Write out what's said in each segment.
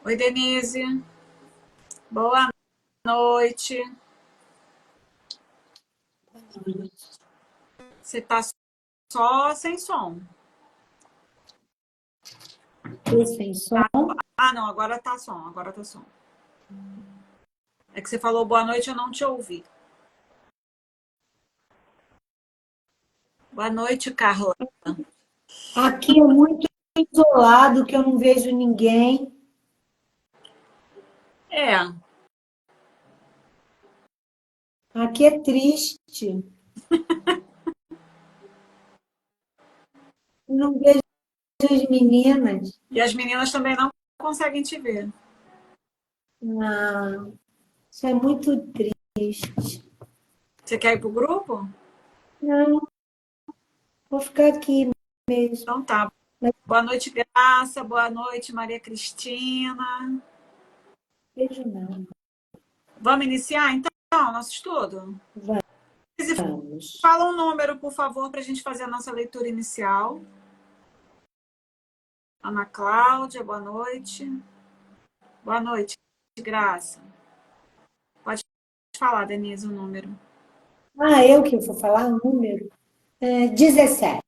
Oi, Denise. Boa noite. Você tá só sem som. Tô sem som. Tá? Ah, não, agora tá som, agora tá som. É que você falou boa noite, eu não te ouvi. Boa noite, Carla. Aqui é muito isolado, que eu não vejo ninguém. É, Aqui é triste. Não vejo as meninas. e as meninas também não conseguem te ver. Ah, isso é muito triste. Você quer ir pro grupo? Não, vou ficar aqui mesmo. Então tá. Não Boa noite, Graça. Boa noite, Maria Cristina. vejo não. Vamos iniciar então nosso estudo? Vamos. Fala um número, por favor, para a gente fazer a nossa leitura inicial. Ana Cláudia, boa noite. Boa noite, Graça. Pode falar, Denise, o número. Ah, eu que vou falar o número? 17.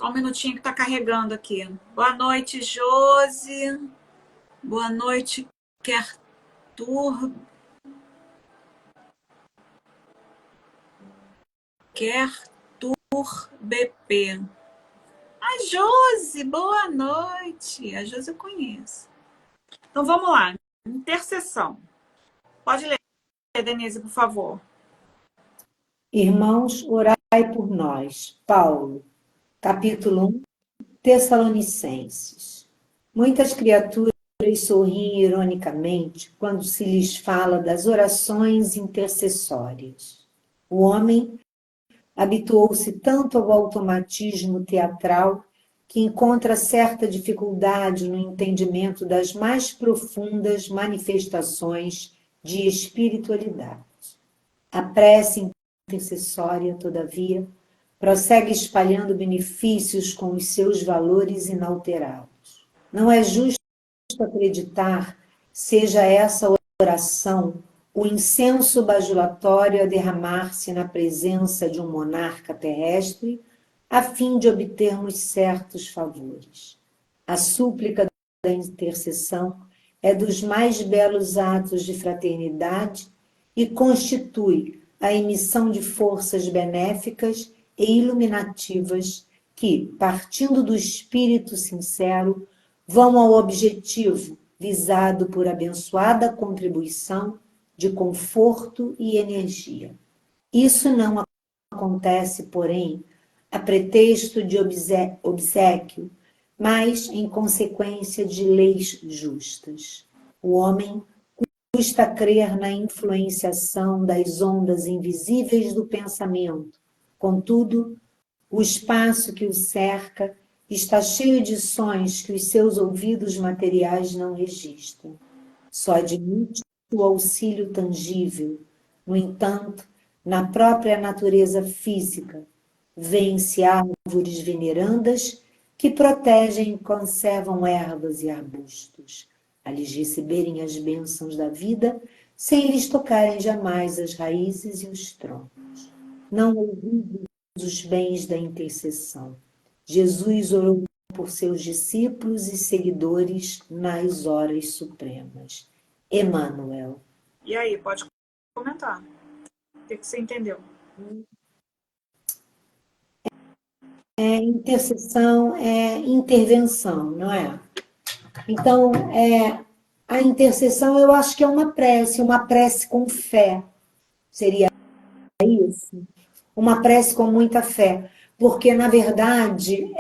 Só um minutinho que está carregando aqui. Boa noite, Josi. Boa noite, Kertur. Kertur BP. A Josi, boa noite. A Josi eu conheço. Então vamos lá. Intercessão. Pode ler, Denise, por favor. Irmãos, orai por nós. Paulo, capítulo 1, Tessalonicenses. Muitas criaturas sorriem ironicamente quando se lhes fala das orações intercessórias. O homem habituou-se tanto ao automatismo teatral que encontra certa dificuldade no entendimento das mais profundas manifestações de espiritualidade. A prece intercessória, todavia, prossegue espalhando benefícios com os seus valores inalterados. Não é justo acreditar seja essa oração o incenso bajulatório a derramar-se na presença de um monarca terrestre a fim de obtermos certos favores. A súplica da intercessão é dos mais belos atos de fraternidade e constitui a emissão de forças benéficas e iluminativas que, partindo do espírito sincero, vão ao objetivo visado por abençoada contribuição de conforto e energia. Isso não acontece, porém, a pretexto de obséquio, mas em consequência de leis justas. O homem custa crer na influenciação das ondas invisíveis do pensamento. Contudo, o espaço que o cerca está cheio de sons que os seus ouvidos materiais não registram. Só admite o auxílio tangível. No entanto, na própria natureza física, vê-se árvores venerandas que protegem e conservam ervas e arbustos, a lhes receberem as bênçãos da vida, sem lhes tocarem jamais as raízes e os troncos. Não ouvides os bens da intercessão. Jesus orou por seus discípulos e seguidores nas horas supremas. Emmanuel. E aí, pode comentar. O que você entendeu? Intercessão é intervenção, não é? Então, a intercessão eu acho que é uma prece com fé. Seria isso? Uma prece com muita fé. Porque, na verdade,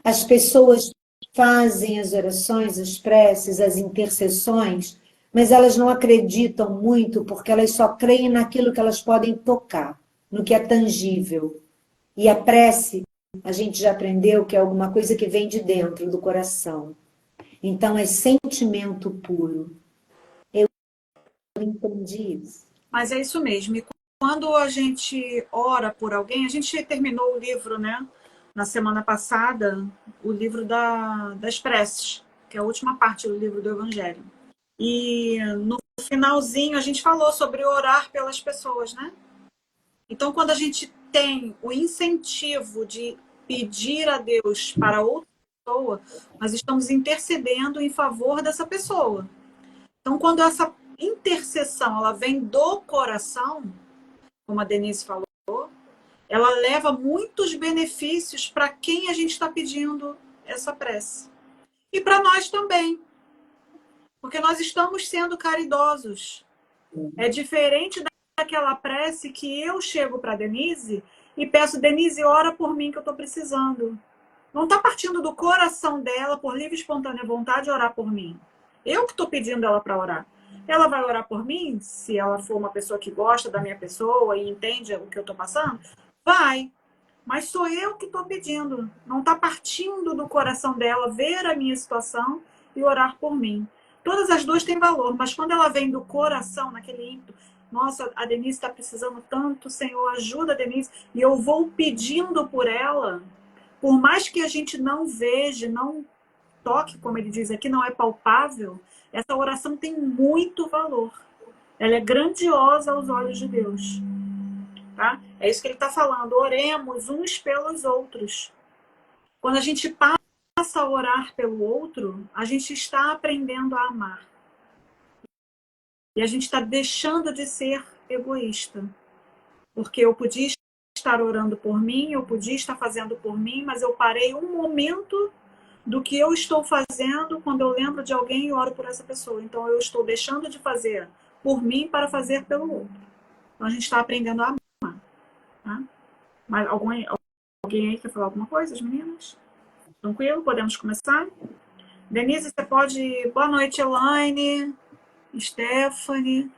as pessoas fazem as orações, as preces, as intercessões, mas elas não acreditam muito porque elas só creem naquilo que elas podem tocar, no que é tangível. E a prece, a gente já aprendeu que é alguma coisa que vem de dentro do coração. Então, é sentimento puro. Eu entendi isso. Mas é isso mesmo. E quando a gente ora por alguém, a gente terminou o livro, né? Na semana passada, o livro das preces, que é a última parte do livro do Evangelho. E no finalzinho a gente falou sobre orar pelas pessoas, né? Então, quando a gente tem o incentivo de pedir a Deus para outra pessoa, nós estamos intercedendo em favor dessa pessoa. Então, quando essa intercessão ela vem do coração, como a Denise falou, ela leva muitos benefícios para quem a gente está pedindo essa prece. E para nós também, porque nós estamos sendo caridosos. É diferente daquela prece que eu chego para Denise e peço, Denise, ora por mim que eu estou precisando. Não está partindo do coração dela, por livre e espontânea vontade, orar por mim. Eu que estou pedindo ela para orar. Ela vai orar por mim, se ela for uma pessoa que gosta da minha pessoa e entende o que eu estou passando? Vai. Mas sou eu que estou pedindo. Não está partindo do coração dela ver a minha situação e orar por mim. Todas as duas têm valor, mas quando ela vem do coração, naquele ímpeto, nossa, a Denise está precisando tanto, Senhor, ajuda a Denise, e eu vou pedindo por ela, por mais que a gente não veja, não toque, como ele diz aqui, não é palpável, essa oração tem muito valor. Ela é grandiosa aos olhos de Deus. Tá? É isso que ele está falando. Oremos uns pelos outros. Quando a gente passa a orar pelo outro, a gente está aprendendo a amar. E a gente está deixando de ser egoísta. Porque eu podia estar orando por mim, eu podia estar fazendo por mim, mas eu parei um momento do que eu estou fazendo quando eu lembro de alguém e oro por essa pessoa. Então eu estou deixando de fazer por mim para fazer pelo outro. Então a gente está aprendendo a amar. Tá? Mas alguém aí quer falar alguma coisa, as meninas? Tranquilo? Podemos começar? Denise, você pode... Boa noite, Elaine, Stephanie.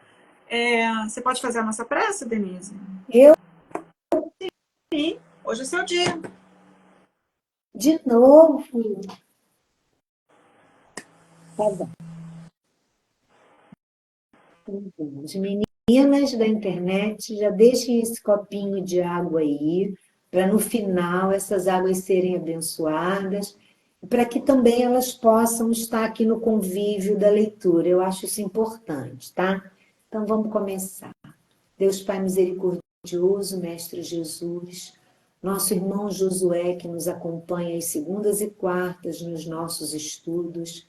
Você pode fazer a nossa prece, Denise? Eu, Sim, hoje é seu dia. de novo. Tá bom. As meninas da internet, já deixem esse copinho de água aí, para no final essas águas serem abençoadas, para que também elas possam estar aqui no convívio da leitura. Eu acho isso importante, tá? Então vamos começar. Deus Pai misericordioso, Mestre Jesus, nosso irmão Josué, que nos acompanha às segundas e quartas nos nossos estudos,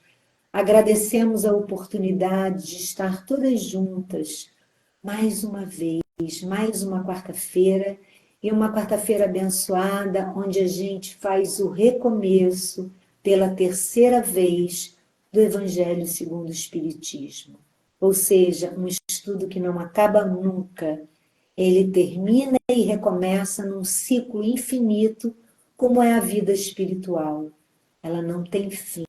agradecemos a oportunidade de estar todas juntas, mais uma vez, mais uma quarta-feira, e uma quarta-feira abençoada, onde a gente faz o recomeço pela terceira vez do Evangelho segundo o Espiritismo. Ou seja, um estudo que não acaba nunca. Ele termina e recomeça num ciclo infinito, como é a vida espiritual. Ela não tem fim.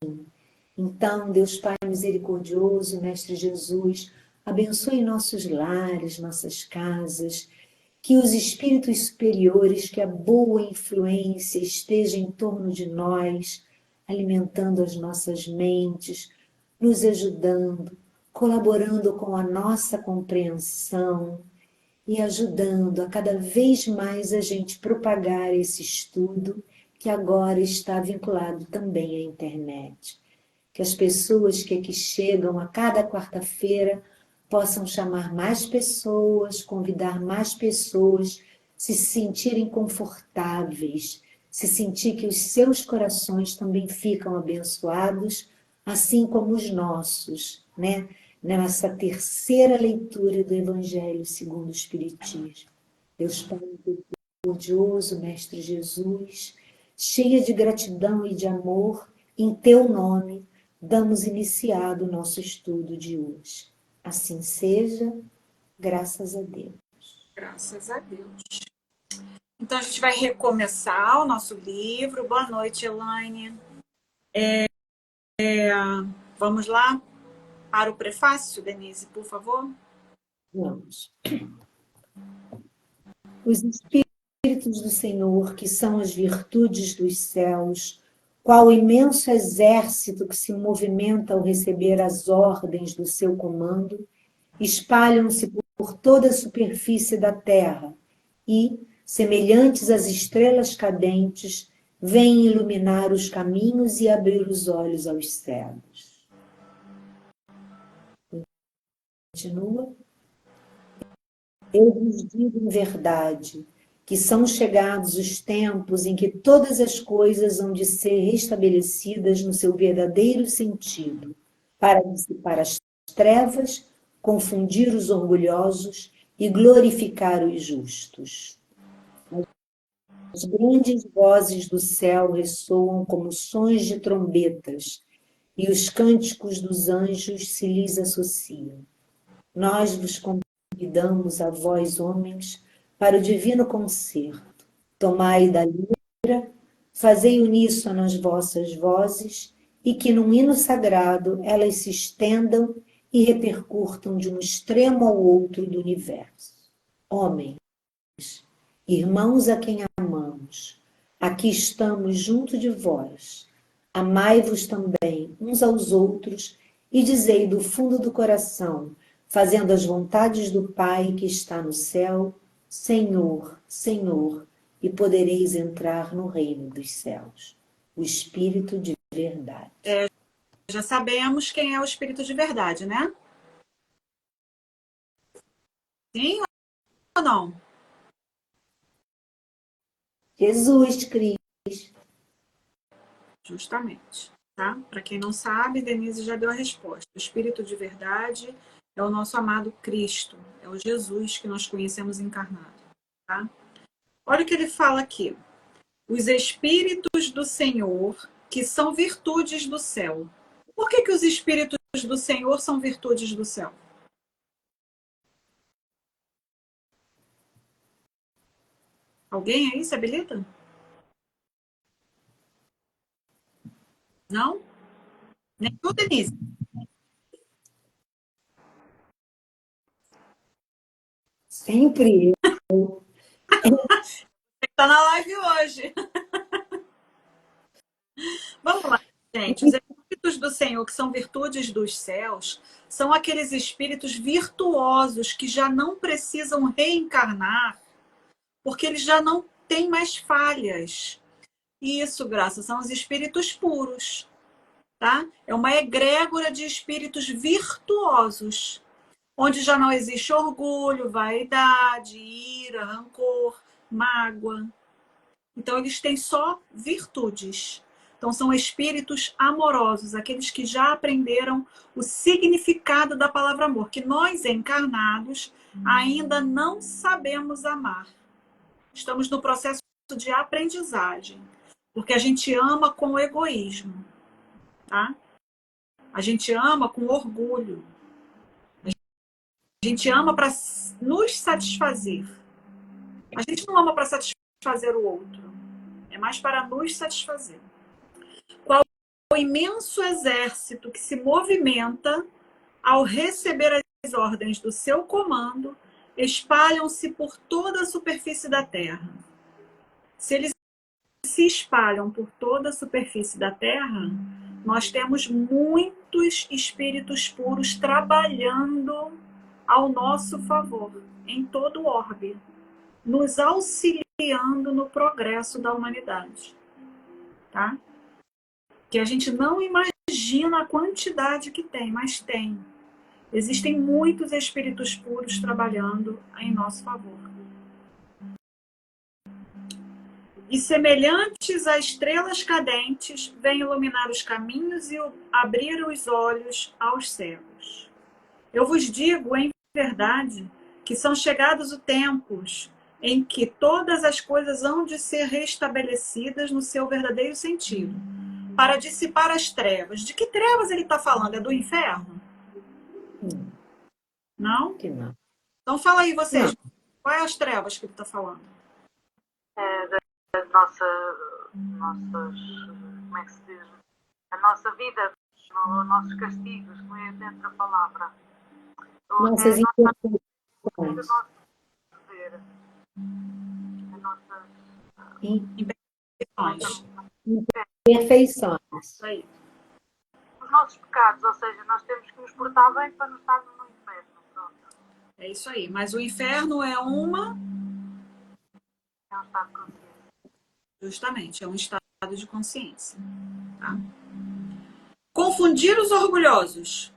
Então, Deus Pai misericordioso, Mestre Jesus, abençoe nossos lares, nossas casas, que os espíritos superiores, que a boa influência esteja em torno de nós, alimentando as nossas mentes, nos ajudando, colaborando com a nossa compreensão e ajudando a cada vez mais a gente propagar esse estudo que agora está vinculado também à internet. Que as pessoas que aqui chegam a cada quarta-feira possam chamar mais pessoas, convidar mais pessoas, se sentirem confortáveis, se sentir que os seus corações também ficam abençoados, assim como os nossos, né? Nessa terceira leitura do Evangelho segundo o Espiritismo. Deus Pai misericordioso, Mestre Jesus, cheia de gratidão e de amor, em Teu nome, damos iniciado o nosso estudo de hoje. Assim seja, graças a Deus. Graças a Deus. Então a gente vai recomeçar o nosso livro. Boa noite, Elaine. Vamos lá para o prefácio, Denise, por favor. Vamos. Os espíritos Espíritos do Senhor, que são as virtudes dos céus, qual imenso exército que se movimenta ao receber as ordens do seu comando, espalham-se por toda a superfície da terra e, semelhantes às estrelas cadentes, vêm iluminar os caminhos e abrir os olhos aos cegos. Continua. Eu vos digo em verdade que são chegados os tempos em que todas as coisas hão de ser restabelecidas no seu verdadeiro sentido, para dissipar as trevas, confundir os orgulhosos e glorificar os justos. As grandes vozes do céu ressoam como sons de trombetas, e os cânticos dos anjos se lhes associam. Nós vos convidamos a vós, homens, para o divino concerto. Tomai da lira, fazei uníssono as vossas vozes, e que num hino sagrado elas se estendam e repercutam de um extremo ao outro do universo. Homens, irmãos a quem amamos, aqui estamos junto de vós. Amai-vos também uns aos outros e dizei do fundo do coração, fazendo as vontades do Pai que está no céu, Senhor, Senhor, e podereis entrar no reino dos céus. O Espírito de verdade. Já sabemos quem é o Espírito de verdade, né? Sim ou não? Jesus Cristo. Justamente, tá? Para quem não sabe, Denise já deu a resposta. O Espírito de verdade é o nosso amado Cristo, é o Jesus que nós conhecemos encarnado, tá? Olha o que ele fala aqui. Os Espíritos do Senhor, que são virtudes do céu. Por que os Espíritos do Senhor são virtudes do céu? Alguém aí se habilita? Não? Nem tu, Denise. Sempre Está na live hoje. Vamos lá, gente. Os Espíritos do Senhor, que são virtudes dos céus, são aqueles espíritos virtuosos que já não precisam reencarnar, porque eles já não têm mais falhas. Isso, Graça, são os espíritos puros, tá? É uma egrégora de espíritos virtuosos, onde já não existe orgulho, vaidade, ira, rancor, mágoa. Então, eles têm só virtudes. Então, são espíritos amorosos, aqueles que já aprenderam o significado da palavra amor, que nós, encarnados, ainda não sabemos amar. Estamos no processo de aprendizagem, porque a gente ama com egoísmo, tá? A gente ama com orgulho. A gente ama para nos satisfazer. A gente não ama para satisfazer o outro. É mais para nos satisfazer. Qual o imenso exército que se movimenta ao receber as ordens do seu comando, espalham-se por toda a superfície da Terra. Se eles se espalham por toda a superfície da Terra, nós temos muitos espíritos puros trabalhando ao nosso favor, em todo o orbe, nos auxiliando no progresso da humanidade. Tá? Que a gente não imagina a quantidade que tem, mas tem. Existem muitos espíritos puros trabalhando em nosso favor. E semelhantes a estrelas cadentes, vêm iluminar os caminhos e abrir os olhos aos cegos. Eu vos digo, em verdade, que são chegados os tempos em que todas as coisas hão de ser restabelecidas no seu verdadeiro sentido, para dissipar as trevas. De que trevas ele está falando? É do inferno? Não? que não. Então fala aí vocês, Não. quais as trevas que ele está falando? Das nossas, como é que se diz? A nossa vida, os nossos castigos, como é dentro da palavra. Nossas o imperfeições. nosso poder, a nossa Imperfeições. Perfeições. Isso aí. Os nossos pecados, ou seja, nós temos que nos portar bem para não estarmos no inferno. Pronto. É isso aí. Mas o inferno é É um estado de consciência. justamente, é um estado de consciência. Tá? Confundir os orgulhosos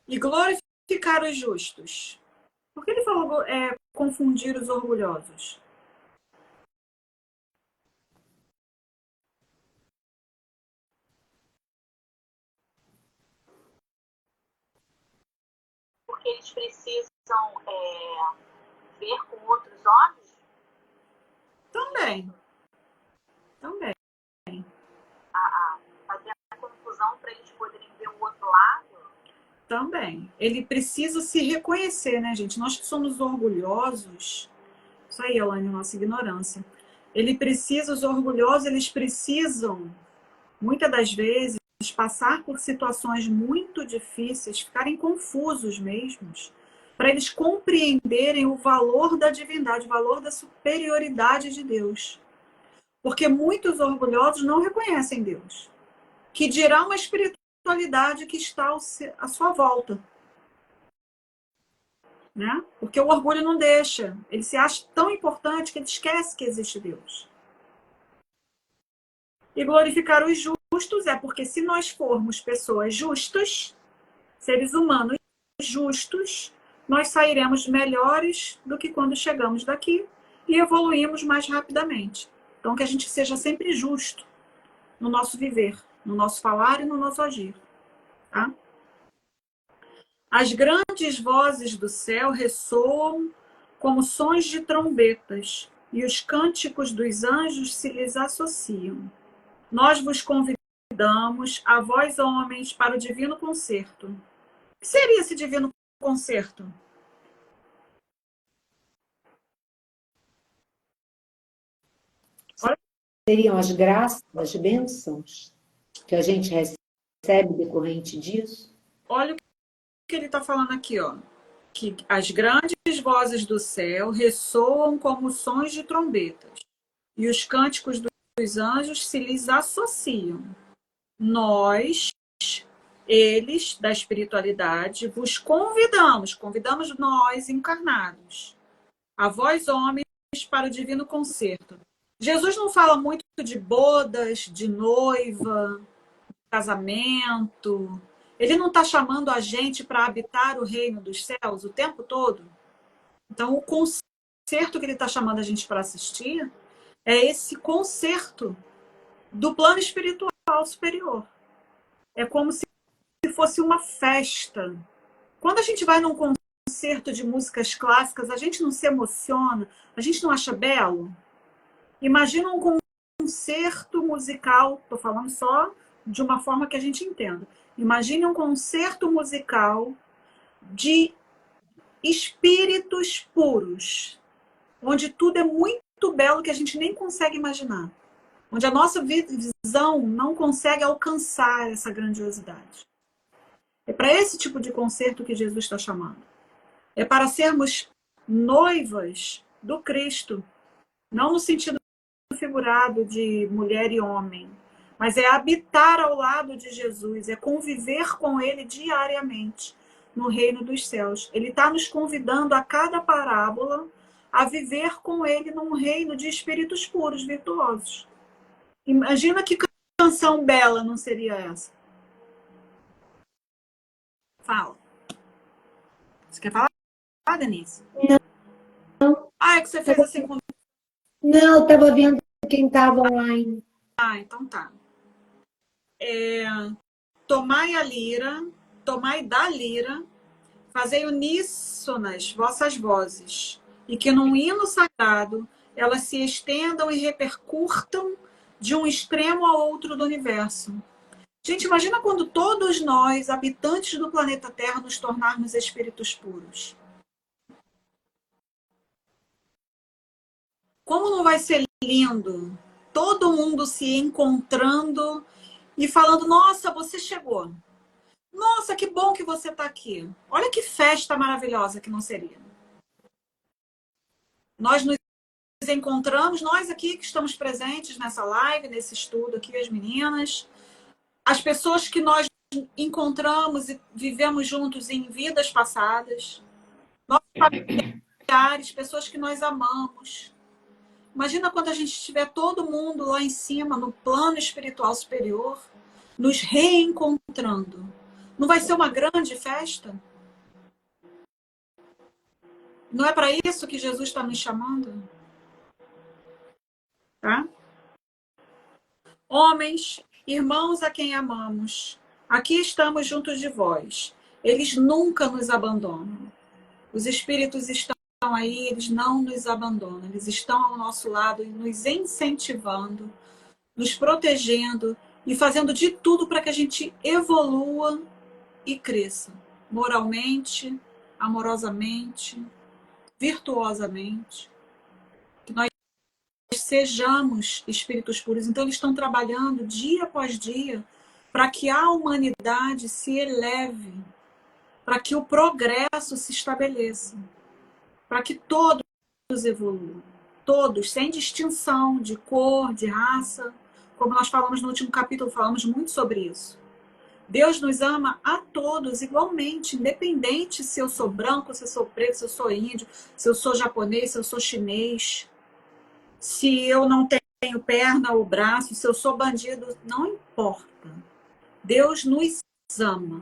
e glorificar os justos. Por que ele falou confundir os orgulhosos? Porque eles precisam ver com outros olhos? Também. Fazer a confusão para eles poderem ver o outro lado? Também. Ele precisa se reconhecer, né, gente? Nós que somos orgulhosos, isso aí, Elaine, nossa ignorância. Os orgulhosos, eles precisam, muitas das vezes, passar por situações muito difíceis, ficarem confusos mesmos, para eles compreenderem o valor da divindade, o valor da superioridade de Deus. Porque muitos orgulhosos não reconhecem Deus, que dirá uma espiritualidade que está à sua volta. Né? Porque o orgulho não deixa. Ele se acha tão importante que ele esquece que existe Deus. E glorificar os justos é porque se nós formos pessoas justas, seres humanos justos, nós sairemos melhores do que quando chegamos daqui e evoluímos mais rapidamente. Então, que a gente seja sempre justo no nosso viver, no nosso falar e no nosso agir. Tá? As grandes vozes do céu ressoam como sons de trombetas, e os cânticos dos anjos se lhes associam. Nós vos convidamos, a vós homens, para o divino concerto. O que seria esse divino concerto? Seriam as graças, as bênçãos que a gente recebe decorrente disso? Olha o que ele está falando aqui, ó. Que as grandes vozes do céu ressoam como sons de trombetas, e os cânticos dos anjos se lhes associam. Nós, eles, da espiritualidade, vos convidamos nós encarnados, a vós homens, para o divino concerto. Jesus não fala muito de bodas, de noiva, casamento. Ele não está chamando a gente para habitar o reino dos céus o tempo todo? Então, o concerto que ele está chamando a gente para assistir é esse concerto do plano espiritual superior. É como se fosse uma festa. Quando a gente vai num concerto de músicas clássicas, a gente não se emociona, a gente não acha belo? Imagina um concerto musical, estou falando só de uma forma que a gente entenda. Imagine um concerto musical de espíritos puros, onde tudo é muito belo que a gente nem consegue imaginar, onde a nossa visão não consegue alcançar essa grandiosidade. É para esse tipo de concerto que Jesus está chamando. É para sermos noivas do Cristo, não no sentido figurado de mulher e homem, mas é habitar ao lado de Jesus, é conviver com ele diariamente no reino dos céus. Ele está nos convidando a cada parábola a viver com ele num reino de espíritos puros, virtuosos. Imagina que canção bela não seria essa? Fala. Você quer falar, Denise? Não. Ah, é que você fez assim com... Não, estava vendo quem estava online. Ah, então tá. Tomai a lira, tomai da lira, fazei uníssonas vossas vozes, e que num hino sagrado elas se estendam e repercutam de um extremo ao outro do universo. Gente, imagina quando todos nós, habitantes do planeta Terra, nos tornarmos espíritos puros. Como não vai ser lindo? Todo mundo se encontrando e falando, nossa, você chegou. Nossa, que bom que você está aqui. Olha que festa maravilhosa que não seria. Nós nos encontramos, nós aqui que estamos presentes nessa live, nesse estudo aqui, as meninas, as pessoas que nós encontramos e vivemos juntos em vidas passadas, nossos familiares, pessoas que nós amamos. Imagina quando a gente estiver todo mundo lá em cima, no plano espiritual superior, nos reencontrando. Não vai ser uma grande festa? Não é para isso que Jesus está nos chamando? Tá? Homens, irmãos a quem amamos, aqui estamos juntos de vós. Eles nunca nos abandonam. Os espíritos estão aí, eles não nos abandonam. Eles estão ao nosso lado, nos incentivando, nos protegendo e fazendo de tudo para que a gente evolua e cresça. Moralmente, amorosamente, virtuosamente. Que nós sejamos espíritos puros. Então, eles estão trabalhando dia após dia para que a humanidade se eleve, para que o progresso se estabeleça, para que todos evoluam. Todos, sem distinção de cor, de raça. Como nós falamos no último capítulo, falamos muito sobre isso. Deus nos ama a todos igualmente, independente se eu sou branco, se eu sou preto, se eu sou índio, se eu sou japonês, se eu sou chinês, se eu não tenho perna ou braço, se eu sou bandido, não importa. Deus nos ama,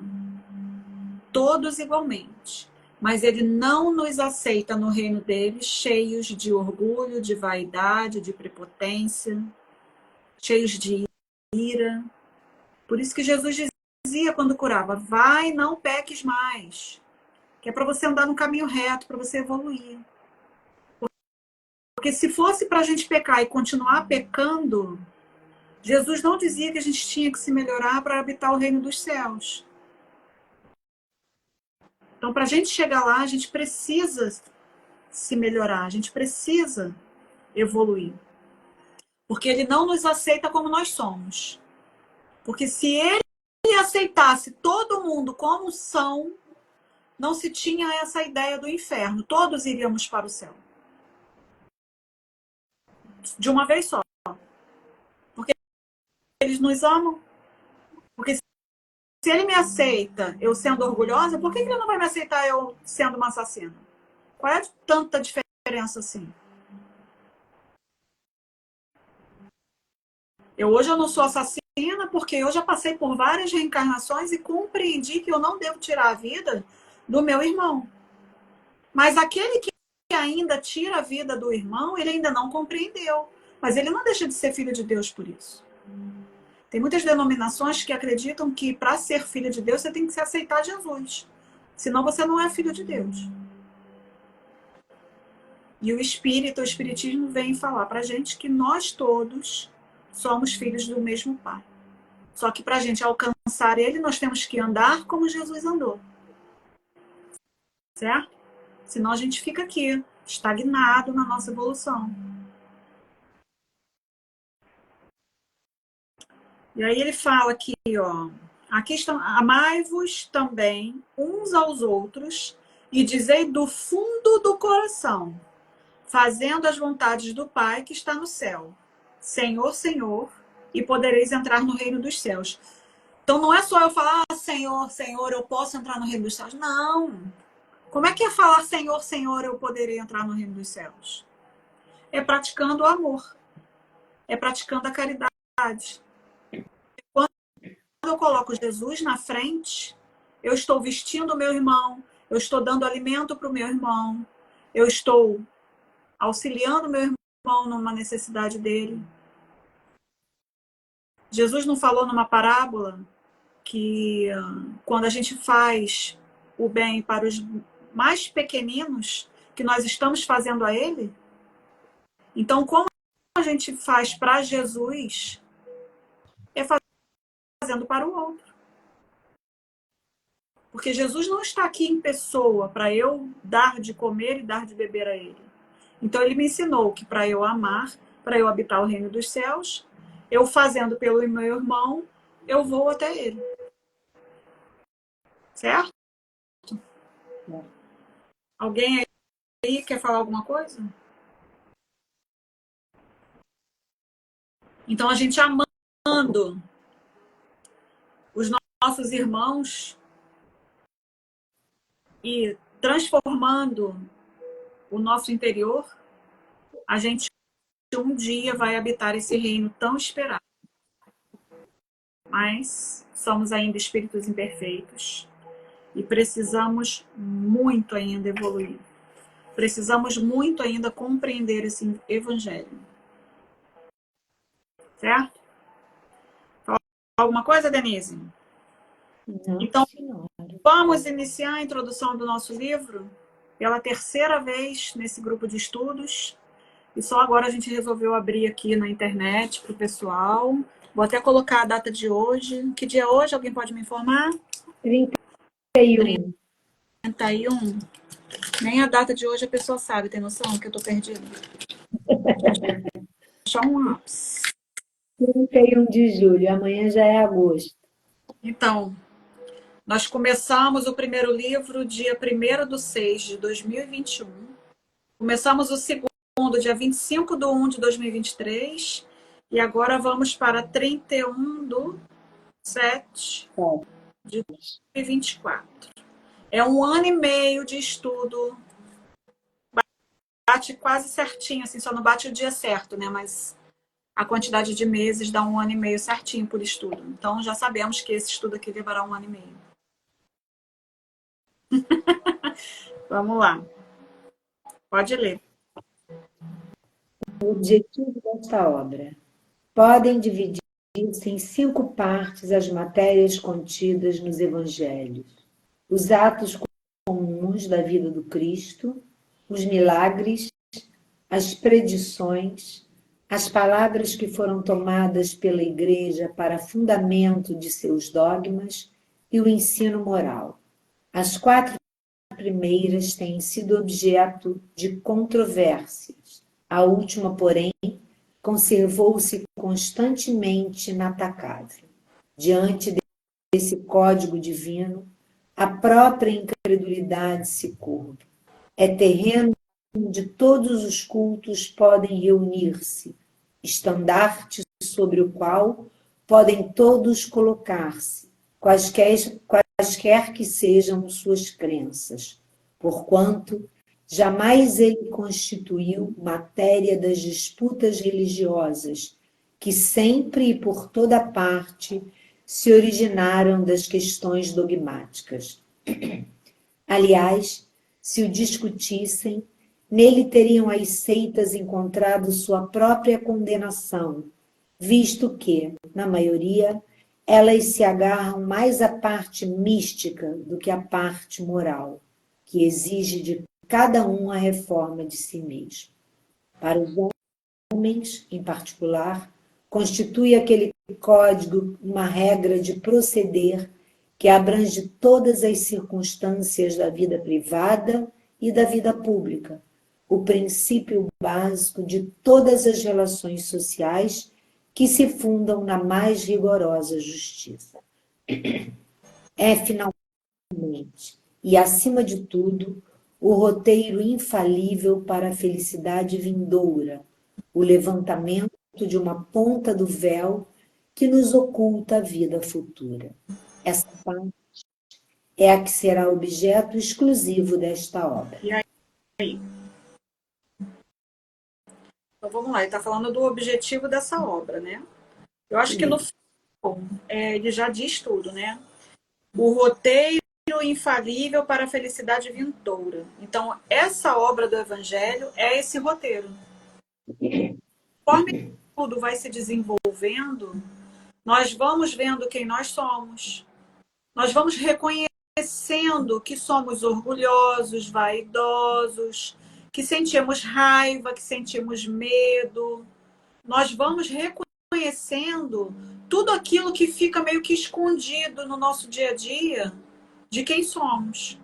todos igualmente. Mas Ele não nos aceita no reino dele cheios de orgulho, de vaidade, de prepotência, cheios de ira. Por isso que Jesus dizia quando curava, vai, não peques mais. Que é para você andar no caminho reto, para você evoluir. Porque se fosse para a gente pecar e continuar pecando, Jesus não dizia que a gente tinha que se melhorar para habitar o reino dos céus. Então, para a gente chegar lá, a gente precisa se melhorar, a gente precisa evoluir. Porque Ele não nos aceita como nós somos. Porque se Ele aceitasse todo mundo como são, não se tinha essa ideia do inferno. Todos iríamos para o céu. De uma vez só. Porque eles nos amam. Porque se Ele me aceita eu sendo orgulhosa, por que Ele não vai me aceitar eu sendo uma assassina? Qual é tanta diferença assim? Hoje eu não sou assassina porque eu já passei por várias reencarnações e compreendi que eu não devo tirar a vida do meu irmão. Mas aquele que ainda tira a vida do irmão, ele ainda não compreendeu. Mas ele não deixa de ser filho de Deus por isso. Tem muitas denominações que acreditam que para ser filho de Deus você tem que se aceitar Jesus. Senão você não é filho de Deus. E o espiritismo vem falar pra gente que nós todos somos filhos do mesmo Pai. Só que para a gente alcançar Ele, nós temos que andar como Jesus andou. Certo? Senão a gente fica aqui, estagnado na nossa evolução. E aí ele fala aqui, ó, aqui estão, amai-vos também uns aos outros e dizei do fundo do coração, fazendo as vontades do Pai que está no céu. Senhor, Senhor, e podereis entrar no reino dos céus. Então não é só eu falar, Senhor, Senhor, eu posso entrar no reino dos céus. Não. Como é que é falar Senhor, Senhor, eu poderei entrar no reino dos céus? É praticando o amor. É praticando a caridade. Quando eu coloco Jesus na frente, eu estou vestindo o meu irmão, eu estou dando alimento para o meu irmão, eu estou auxiliando o meu irmão numa necessidade dele. Jesus não falou numa parábola que quando a gente faz o bem para os mais pequeninos, que nós estamos fazendo a Ele? Então, como a gente faz para Jesus, é fazendo para o outro. Porque Jesus não está aqui em pessoa para eu dar de comer e dar de beber a Ele. Então, Ele me ensinou que para eu amar, para eu habitar o reino dos céus, eu fazendo pelo meu irmão, eu vou até Ele. Certo? Alguém aí quer falar alguma coisa? Então, a gente amando os nossos irmãos e transformando o nosso interior, a gente um dia vai habitar esse reino tão esperado. Mas somos ainda espíritos imperfeitos e precisamos muito ainda evoluir. Precisamos muito ainda compreender esse evangelho. Certo? Fala alguma coisa, Denise? Não, então, senhora. Vamos iniciar a introdução do nosso livro pela terceira vez nesse grupo de estudos. E só agora a gente resolveu abrir aqui na internet para o pessoal. Vou até colocar a data de hoje. Que dia é hoje? Alguém pode me informar? 31. 31. Nem a data de hoje a pessoa sabe, tem noção que eu tô perdida? Só um lápis. 31 de julho, amanhã já é agosto. Então, nós começamos o primeiro livro dia 1º/6/2021. Começamos o segundo dia 25/1/2023. E agora vamos para 31/7/2024. É 1 ano e meio de estudo. Bate quase certinho, assim, só não bate o dia certo, né? Mas a quantidade de meses dá 1 ano e meio certinho por estudo. Então já sabemos que esse estudo aqui levará 1 ano e meio. Vamos lá. Pode ler. O objetivo desta obra. Podem dividir-se em 5 partes as matérias contidas nos evangelhos: os atos comuns da vida do Cristo, os milagres, as predições, as palavras que foram tomadas pela Igreja para fundamento de seus dogmas e o ensino moral. As 4 primeiras têm sido objeto de controvérsias. A última, porém, conservou-se constantemente inatacável. Diante desse código divino, a própria incredulidade se curva. É terreno onde todos os cultos podem reunir-se, estandarte sobre o qual podem todos colocar-se, quaisquer que sejam suas crenças, porquanto jamais ele constituiu matéria das disputas religiosas, que sempre e por toda parte se originaram das questões dogmáticas. Aliás, se o discutissem, nele teriam as seitas encontrado sua própria condenação, visto que, na maioria, elas se agarram mais à parte mística do que à parte moral, que exige de cada um a reforma de si mesmo. Para os homens, em particular, constitui aquele código uma regra de proceder que abrange todas as circunstâncias da vida privada e da vida pública, o princípio básico de todas as relações sociais que se fundam na mais rigorosa justiça. É, finalmente, e acima de tudo, o roteiro infalível para a felicidade vindoura, o levantamento de uma ponta do véu que nos oculta a vida futura. Essa parte é a que será objeto exclusivo desta obra. E aí? Então vamos lá, ele está falando do objetivo dessa obra, né? Eu acho que no final ele já diz tudo, né? O roteiro infalível para a felicidade vindoura. Então, essa obra do Evangelho é esse roteiro. Conforme tudo vai se desenvolvendo, nós vamos vendo quem nós somos. Nós vamos reconhecendo que somos orgulhosos, vaidosos, que sentimos raiva, que sentimos medo. Nós vamos reconhecendo tudo aquilo que fica meio que escondido no nosso dia a dia de quem somos.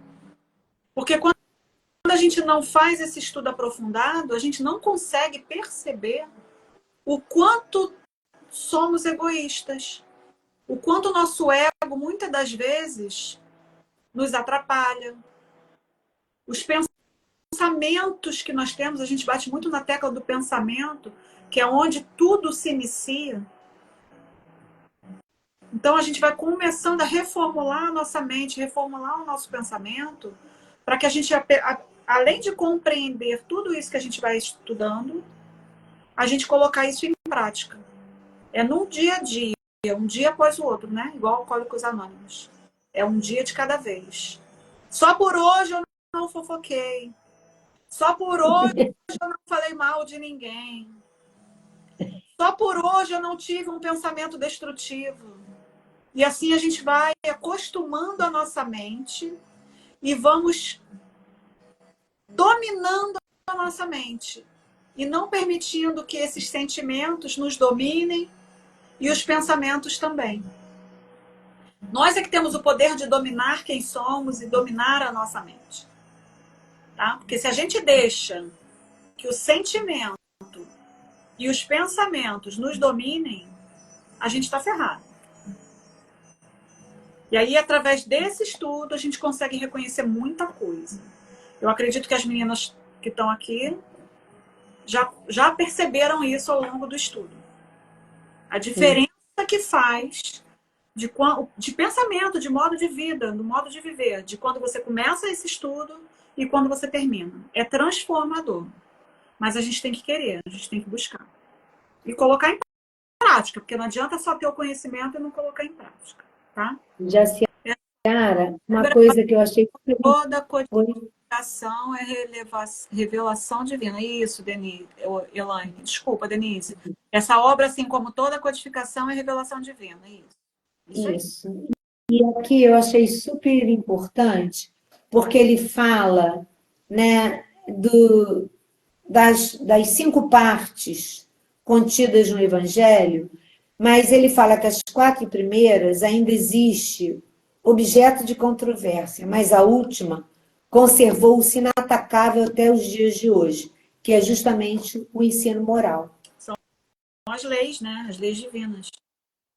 Porque quando a gente não faz esse estudo aprofundado, a gente não consegue perceber o quanto somos egoístas, o quanto o nosso ego, muitas das vezes, nos atrapalha. Os pensamentos pensamentos que nós temos, a gente bate muito na tecla do pensamento, que é onde tudo se inicia. Então, a gente vai começando a reformular a nossa mente, reformular o nosso pensamento, para que a gente, além de compreender tudo isso que a gente vai estudando, a gente colocar isso em prática. É num dia a dia, um dia após o outro, né? Igual Alcoólicos Anônimos. É um dia de cada vez. Só por hoje eu não fofoquei. Só por hoje eu não falei mal de ninguém. Só por hoje eu não tive um pensamento destrutivo. E assim a gente vai acostumando a nossa mente e vamos dominando a nossa mente. E não permitindo que esses sentimentos nos dominem e os pensamentos também. Nós é que temos o poder de dominar quem somos e dominar a nossa mente. Tá? Porque se a gente deixa que o sentimento e os pensamentos nos dominem, a gente está ferrado. E aí, através desse estudo, a gente consegue reconhecer muita coisa. Eu acredito que as meninas que estão aqui já perceberam isso ao longo do estudo. A diferença que faz de pensamento, de modo de vida, do modo de viver, de quando você começa esse estudo e quando você termina. É transformador. Mas a gente tem que querer, a gente tem que buscar. E colocar em prática, porque não adianta só ter o conhecimento e não colocar em prática. Tá? Jaciara, uma coisa que eu achei... Toda codificação é revelação divina. Isso, Denise, Elaine. Desculpa, Denise. Essa obra, assim como toda codificação, é revelação divina. Isso. E aqui eu achei super importante, porque ele fala, né, das 5 partes contidas no Evangelho, mas ele fala que as 4 primeiras ainda existe objeto de controvérsia, mas a última conservou-se inatacável até os dias de hoje, que é justamente o ensino moral. São as leis, né? As leis divinas.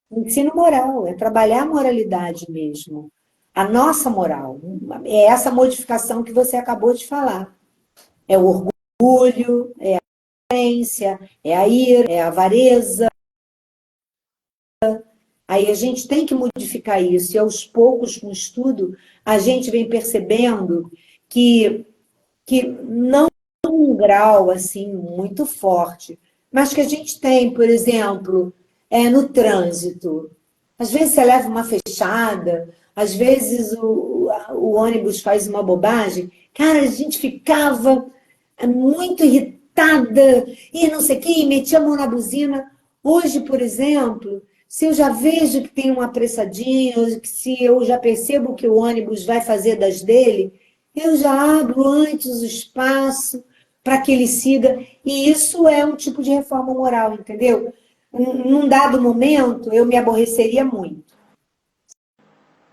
O ensino moral, é trabalhar a moralidade mesmo. A nossa moral. É essa modificação que você acabou de falar. É o orgulho, é a violência, é a ira, é a avareza. Aí a gente tem que modificar isso. E aos poucos, com o estudo, a gente vem percebendo que não um grau assim muito forte, mas que a gente tem, por exemplo, no trânsito. Às vezes você leva uma fechada, às vezes o ônibus faz uma bobagem. Cara, a gente ficava muito irritada e não sei o quê, e metia a mão na buzina. Hoje, por exemplo, se eu já vejo que tem um apressadinho, se eu já percebo que o ônibus vai fazer das dele, eu já abro antes o espaço para que ele siga. E isso é um tipo de reforma moral, entendeu? Num dado momento, eu me aborreceria muito,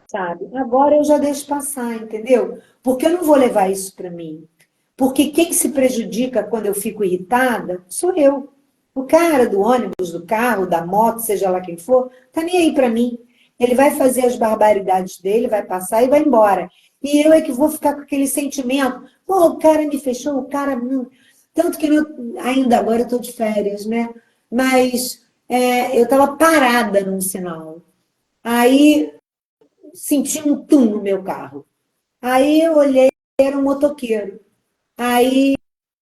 sabe? Agora eu já deixo passar, entendeu? Porque eu não vou levar isso para mim. Porque quem se prejudica quando eu fico irritada sou eu. O cara do ônibus, do carro, da moto, seja lá quem for, tá nem aí para mim. Ele vai fazer as barbaridades dele, vai passar e vai embora. E eu é que vou ficar com aquele sentimento. Pô, o cara me fechou, o cara... Tanto que ainda agora eu estou de férias, né? Mas eu estava parada num sinal. Aí senti um tum no meu carro. Aí eu olhei, era um motoqueiro. Aí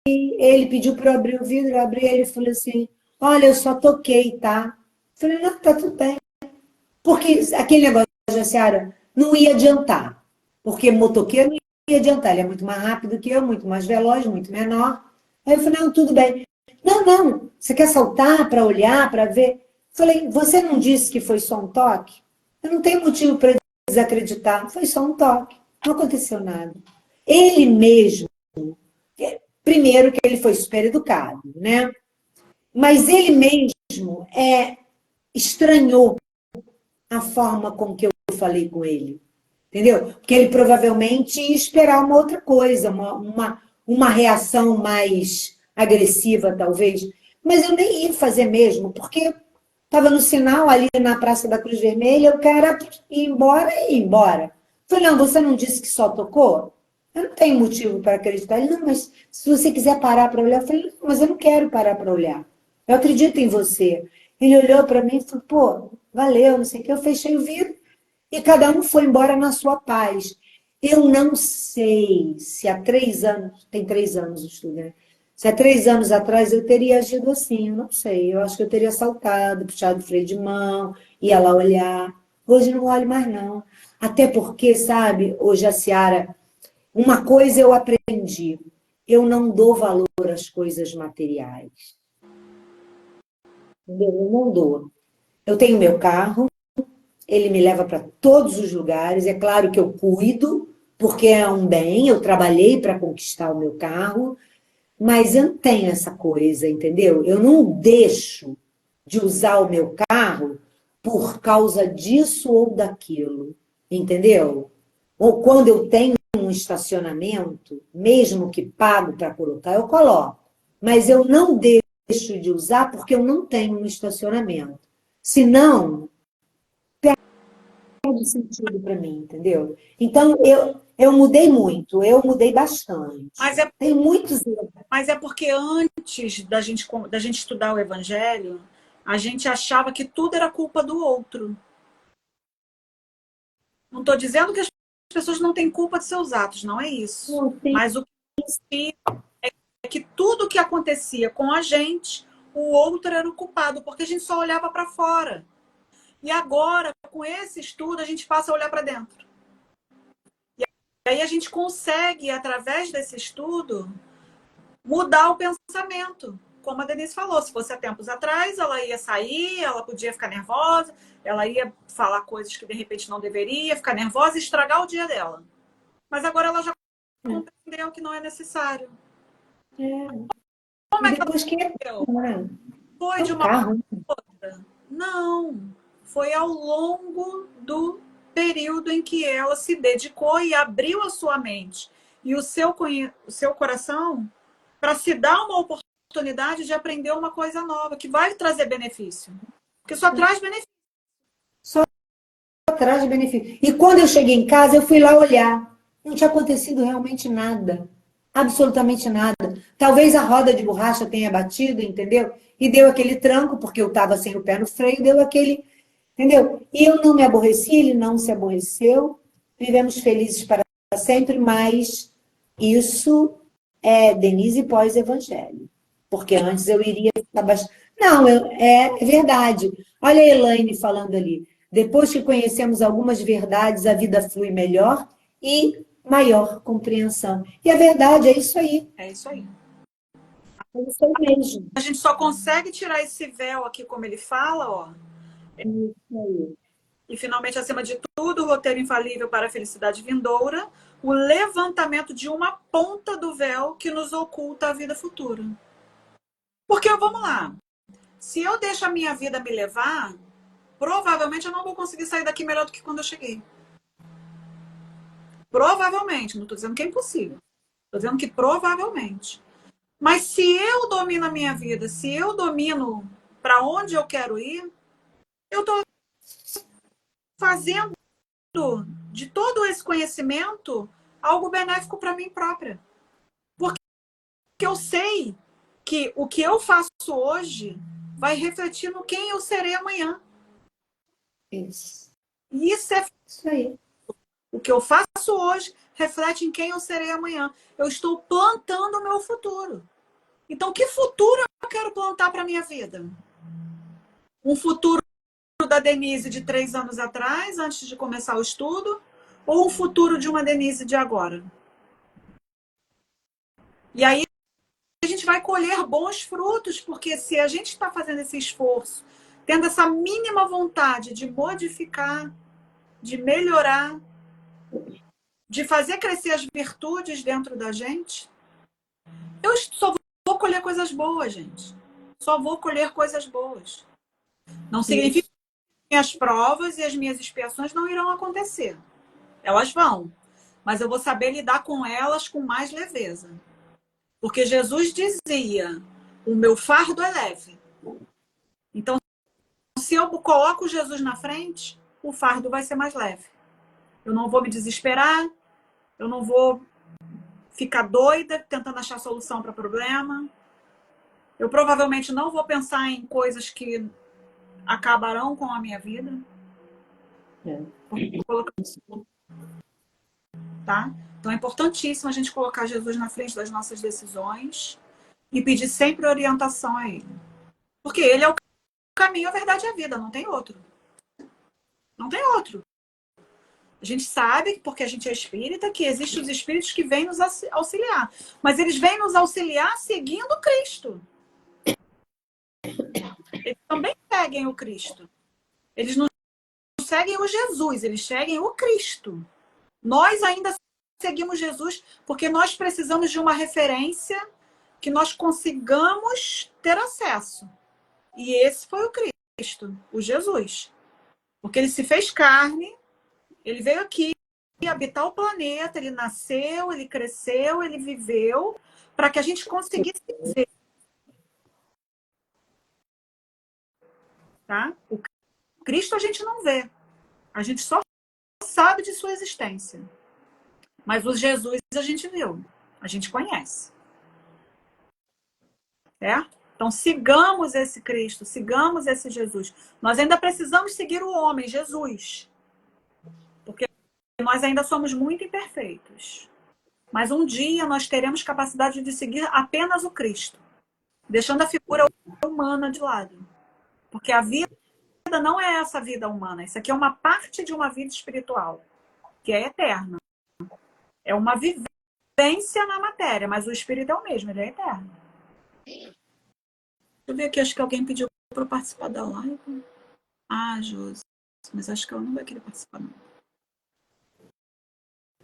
ele pediu para eu abrir o vidro, eu abri, ele falou assim, olha, eu só toquei, tá? Eu falei, não, tá tudo bem. Porque aquele negócio da Seara não ia adiantar. Porque motoqueiro não ia adiantar, ele é muito mais rápido que eu, muito mais veloz, muito menor. Aí eu falei, não, tudo bem. Não, você quer saltar para olhar, para ver? Eu falei, você não disse que foi só um toque? Eu não tenho motivo para desacreditar, foi só um toque, não aconteceu nada. Ele mesmo, primeiro que ele foi super educado, né? Mas ele mesmo estranhou a forma com que eu falei com ele, entendeu? Porque ele provavelmente ia esperar uma outra coisa, uma reação mais agressiva, talvez. Mas eu nem ia fazer mesmo, porque estava no sinal ali na Praça da Cruz Vermelha, o cara ia embora e ia embora. Falei, não, você não disse que só tocou? Eu não tenho motivo para acreditar. Ele, não, mas se você quiser parar para olhar, eu falei, não, mas eu não quero parar para olhar. Eu acredito em você. Ele olhou para mim e falou, pô, valeu, não sei o que. Eu fechei o vidro e cada um foi embora na sua paz. Eu não sei se há 3 anos, tem 3 anos o estudo, né? Se há 3 anos atrás eu teria agido assim, eu não sei. Eu acho que eu teria saltado, puxado o freio de mão, ia lá olhar. Hoje não olho mais, não. Até porque, sabe, hoje a Ciara, uma coisa eu aprendi, eu não dou valor às coisas materiais. Entendeu? Eu não dou. Eu tenho meu carro, ele me leva para todos os lugares, é claro que eu cuido, porque é um bem, eu trabalhei para conquistar o meu carro, mas eu não tenho essa coisa, entendeu? Eu não deixo de usar o meu carro por causa disso ou daquilo, entendeu? Ou quando eu tenho um estacionamento, mesmo que pago para colocar, eu coloco. Mas eu não deixo de usar porque eu não tenho um estacionamento. Senão, perde sentido para mim, entendeu? Então, eu mudei muito, eu mudei Mas bastante. é, Tem muitos erros. mas é porque antes da gente estudar o Evangelho, a gente achava que tudo era culpa do outro. Não estou dizendo que as pessoas não têm culpa de seus atos, não é isso. Não tem. Mas o que é que tudo que acontecia com a gente, o outro era o culpado, porque a gente só olhava para fora. E agora, com esse estudo, a gente passa a olhar para dentro. E aí a gente consegue, através desse estudo, mudar o pensamento. Como a Denise falou, se fosse há tempos atrás, ela ia sair, ela podia ficar nervosa, ela ia falar coisas que de repente não deveria, ficar nervosa e estragar o dia dela. Mas agora ela já compreendeu que não é necessário. Como E é que ela depois que é, compreendeu? né? Foi É de um uma carro. outra? Não. Foi ao longo do período em que ela se dedicou e abriu a sua mente e o seu coração para se dar uma oportunidade de aprender uma coisa nova, que vai trazer benefício. Porque só traz benefício. Só atrás de benefício. E quando eu cheguei em casa, eu fui lá olhar. Não tinha acontecido realmente nada. Absolutamente nada. Talvez a roda de borracha tenha batido, entendeu? E deu aquele tranco, porque eu estava sem o pé no freio, deu aquele. Entendeu? E eu não me aborreci, ele não se aborreceu. Vivemos felizes para sempre, mas isso é Denise pós-evangelho. Porque antes eu iria ficar bastante. Não, é verdade. Olha a Elaine falando ali. Depois que conhecemos algumas verdades, a vida flui melhor e maior compreensão. E a verdade é isso aí. É isso aí. É isso aí mesmo. A gente só consegue tirar esse véu aqui, como ele fala, ó. É isso aí. E finalmente, acima de tudo, o roteiro infalível para a felicidade vindoura, o levantamento de uma ponta do véu que nos oculta a vida futura. Porque, vamos lá, se eu deixo a minha vida me levar, provavelmente eu não vou conseguir sair daqui melhor do que quando eu cheguei. Provavelmente, não estou dizendo que é impossível. Estou dizendo que provavelmente. Mas se eu domino a minha vida, se eu domino para onde eu quero ir, eu estou fazendo de todo esse conhecimento algo benéfico para mim própria. Porque eu sei que o que eu faço hoje vai refletir no quem eu serei amanhã. Isso. E isso é Isso aí. o que eu faço hoje reflete em quem eu serei amanhã. Eu estou plantando o meu futuro. Então, que futuro eu quero plantar para minha vida? Um futuro da Denise de 3 anos atrás, antes de começar o estudo, ou um futuro de uma Denise de agora? E aí a gente vai colher bons frutos, porque se a gente está fazendo esse esforço, tendo essa mínima vontade de modificar, de melhorar, de fazer crescer as virtudes dentro da gente, eu só vou colher coisas boas, gente. Só vou colher coisas boas. Não significa que as provas e as minhas expiações não irão acontecer. Elas vão. Mas eu vou saber lidar com elas com mais leveza. Porque Jesus dizia, o meu fardo é leve. Então, se eu coloco Jesus na frente, o fardo vai ser mais leve. Eu não vou me desesperar, eu não vou ficar doida tentando achar solução para problema. Eu provavelmente não vou pensar em coisas que acabarão com a minha vida. Tá? Então é importantíssimo a gente colocar Jesus na frente das nossas decisões e pedir sempre orientação a Ele. Porque Ele é o caminho, a verdade e a vida, não tem outro. Não tem outro. A gente sabe, porque a gente é espírita, que existem os espíritos que vêm nos auxiliar. Mas eles vêm nos auxiliar seguindo Cristo. Eles também seguem o Cristo. Eles não seguem o Jesus, eles seguem o Cristo. Nós ainda seguimos Jesus porque nós precisamos de uma referência que nós consigamos ter acesso. E esse foi o Cristo, o Jesus. Porque ele se fez carne, ele veio aqui habitar o planeta, ele nasceu, ele cresceu, ele viveu, para que a gente conseguisse ver. Tá? O Cristo a gente não vê. A gente só sabe de sua existência. Mas o Jesus a gente viu, a gente conhece. Certo? Então sigamos esse Cristo, sigamos esse Jesus. Nós ainda precisamos seguir o homem, Jesus. Porque nós ainda somos muito imperfeitos. Mas um dia nós teremos capacidade de seguir apenas o Cristo, deixando a figura humana de lado. Porque a vida não é essa vida humana. Isso aqui é uma parte de uma vida espiritual, que é eterna. É uma vivência na matéria, mas o espírito é o mesmo, ele é eterno. Deixa eu ver aqui, acho que alguém pediu para participar da live. Ah, Josi, mas acho que ela não vai querer participar, não.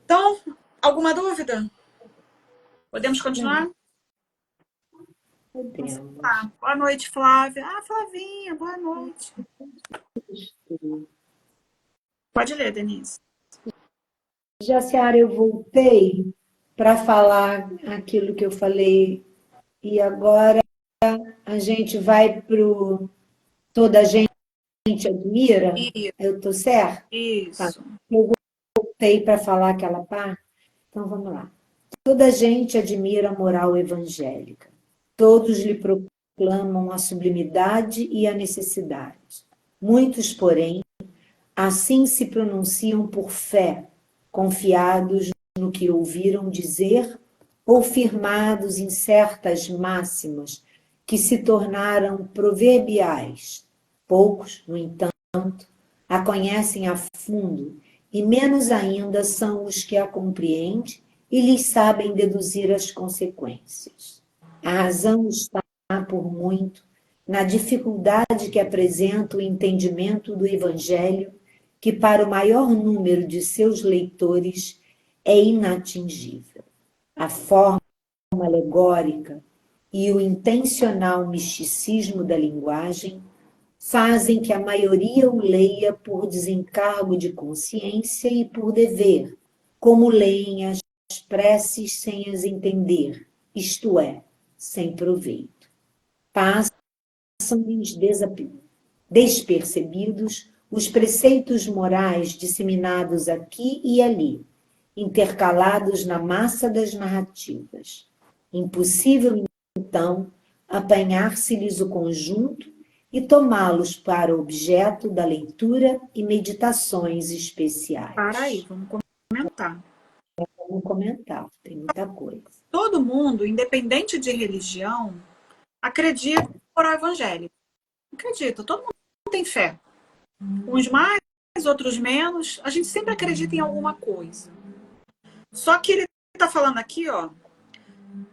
Então, alguma dúvida? Podemos continuar? Podemos. Ah, boa noite, Flávia. Ah, Flavinha, boa noite. Pode ler, Denise. Jaciara, eu voltei para falar aquilo que eu falei e agora a gente vai para o Toda a Gente Admira? Isso. Eu estou certo? Isso. Tá. Eu voltei para falar aquela parte. Então, vamos lá. Toda a gente admira a moral evangélica. Todos lhe proclamam a sublimidade e a necessidade. Muitos, porém, assim se pronunciam por fé, confiados no que ouviram dizer ou firmados em certas máximas que se tornaram proverbiais. Poucos, no entanto, a conhecem a fundo e menos ainda são os que a compreendem e lhes sabem deduzir as consequências. A razão está, por muito, na dificuldade que apresenta o entendimento do Evangelho, que para o maior número de seus leitores é inatingível. A forma alegórica e o intencional misticismo da linguagem fazem que a maioria o leia por desencargo de consciência e por dever, como leem as preces sem as entender, isto é, sem proveito. Passam-lhes despercebidos os preceitos morais disseminados aqui e ali, intercalados na massa das narrativas. Impossível, então, apanhar-se-lhes o conjunto e tomá-los para objeto da leitura e meditações especiais. Para aí, vamos comentar. Vamos comentar, tem muita coisa. Todo mundo, independente de religião, acredita no moral evangélico. Acredita, todo mundo tem fé. Uns mais, outros menos. A gente sempre acredita em alguma coisa. Só que ele está falando aqui, ó,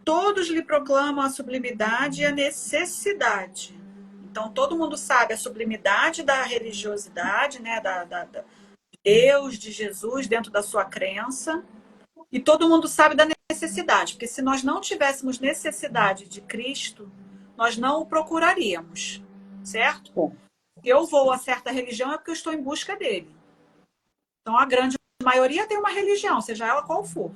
todos lhe proclamam a sublimidade e a necessidade. Então, todo mundo sabe a sublimidade da religiosidade, né, de Deus, de Jesus, dentro da sua crença. E todo mundo sabe da necessidade, porque se nós não tivéssemos necessidade de Cristo, nós não o procuraríamos, certo? Se eu vou a certa religião é porque eu estou em busca dele. Então, a grande maioria tem uma religião, seja ela qual for.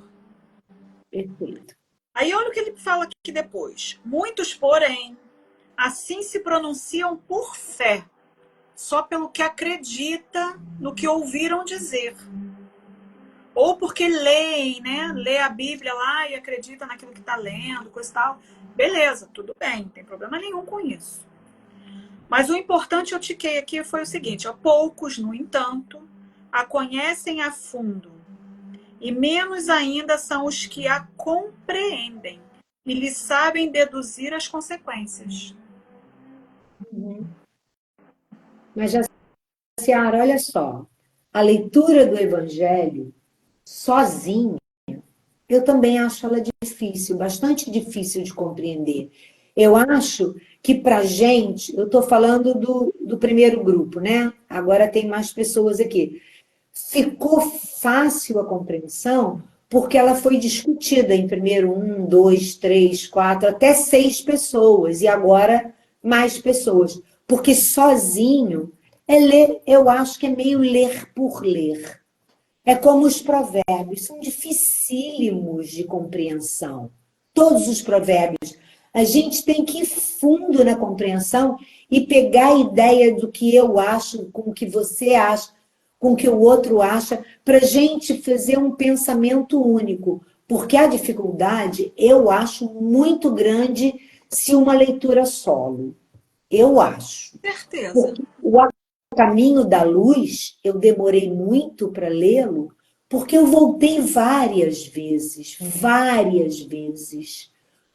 Perfeito. Aí, olha o que ele fala aqui depois. Muitos, porém, assim se pronunciam por fé, só pelo que acredita no que ouviram dizer, ou porque leem, né? Lê a Bíblia lá e acredita naquilo que está lendo, coisa e tal. Beleza, tudo bem, não tem problema nenhum com isso. Mas o importante, eu tiquei aqui, foi o seguinte, ó, poucos, no entanto, a conhecem a fundo, e menos ainda são os que a compreendem e lhe sabem deduzir as consequências. Mas, Ciara, olha só, a leitura do Evangelho sozinha, eu também acho ela difícil, bastante difícil de compreender. Eu acho que para gente, eu estou falando do primeiro grupo, né? Agora tem mais pessoas aqui. Ficou fácil a compreensão porque ela foi discutida em primeiro 1, 2, 3, 4, até 6 pessoas, e agora mais pessoas. Porque sozinho, eu acho que é meio ler por ler. É como os provérbios, são dificílimos de compreensão. Todos os provérbios. A gente tem que ir fundo na compreensão e pegar a ideia do que eu acho, com o que você acha, com o que o outro acha, para a gente fazer um pensamento único. Porque a dificuldade, eu acho, muito grande se uma leitura solo. Eu acho. Certeza. O Caminho da Luz, eu demorei muito para lê-lo, porque eu voltei várias vezes,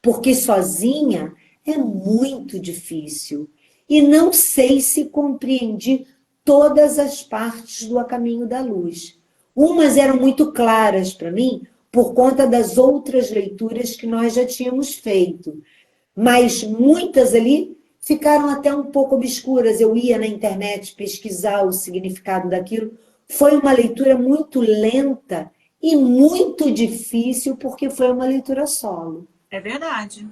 porque sozinha é muito difícil. E não sei se compreendi todas as partes do A Caminho da Luz. Umas eram muito claras para mim, por conta das outras leituras que nós já tínhamos feito. Mas muitas ali ficaram até um pouco obscuras. Eu ia na internet pesquisar o significado daquilo. Foi uma leitura muito lenta e muito difícil, porque foi uma leitura solo. É verdade.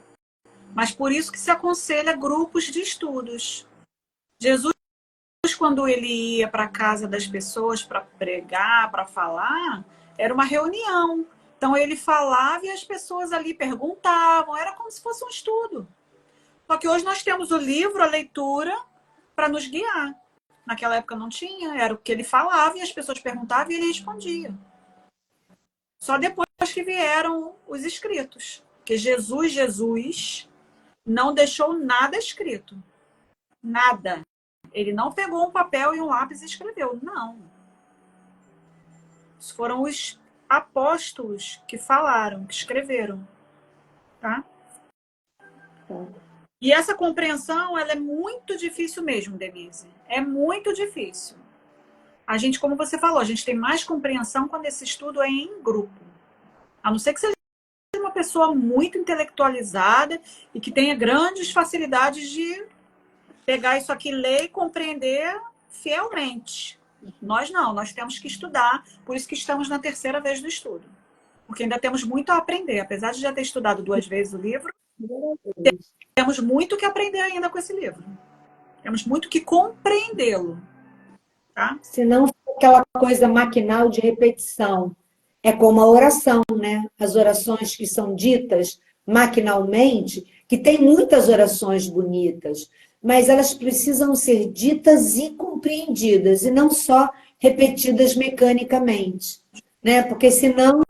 Mas por isso que se aconselha grupos de estudos. Jesus, quando ele ia para a casa das pessoas para pregar, para falar, era uma reunião. Então ele falava e as pessoas ali perguntavam. Era como se fosse um estudo. Só que hoje nós temos o livro, a leitura, para nos guiar. Naquela época não tinha, era o que ele falava e as pessoas perguntavam e ele respondia. Só depois que vieram os escritos. Porque Jesus não deixou nada escrito. Nada. Ele não pegou um papel e um lápis e escreveu. Não. Foram os apóstolos que falaram, que escreveram. Tá? E essa compreensão, ela é muito difícil mesmo, Denise. É muito difícil. A gente, como você falou, a gente tem mais compreensão quando esse estudo é em grupo. A não ser que seja uma pessoa muito intelectualizada e que tenha grandes facilidades de pegar isso aqui, ler e compreender fielmente. Nós não, nós temos que estudar, por isso que estamos na terceira vez do estudo. Porque ainda temos muito a aprender. Apesar de já ter estudado 2 vezes o livro, temos muito que aprender ainda com esse livro. Temos muito que compreendê-lo. Tá? Se não for aquela coisa maquinal de repetição. É como a oração, né? As orações que são ditas maquinalmente, que tem muitas orações bonitas, mas elas precisam ser ditas e compreendidas, e não só repetidas mecanicamente, né? Porque senão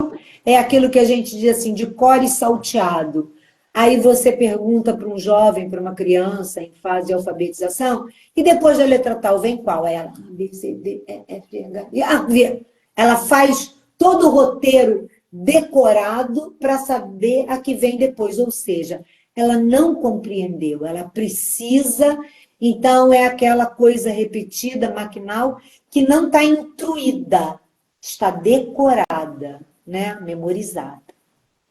é aquilo que a gente diz assim, de cor e salteado. Aí você pergunta para um jovem, para uma criança em fase de alfabetização, e depois da letra tal, vem qual? Ela, A, B, C, D, E, F, G, H. Ela faz todo o roteiro decorado para saber a que vem depois, ou seja, ela não compreendeu, ela precisa, então é aquela coisa repetida, maquinal, que não está intuída, está decorada, né? Memorizada.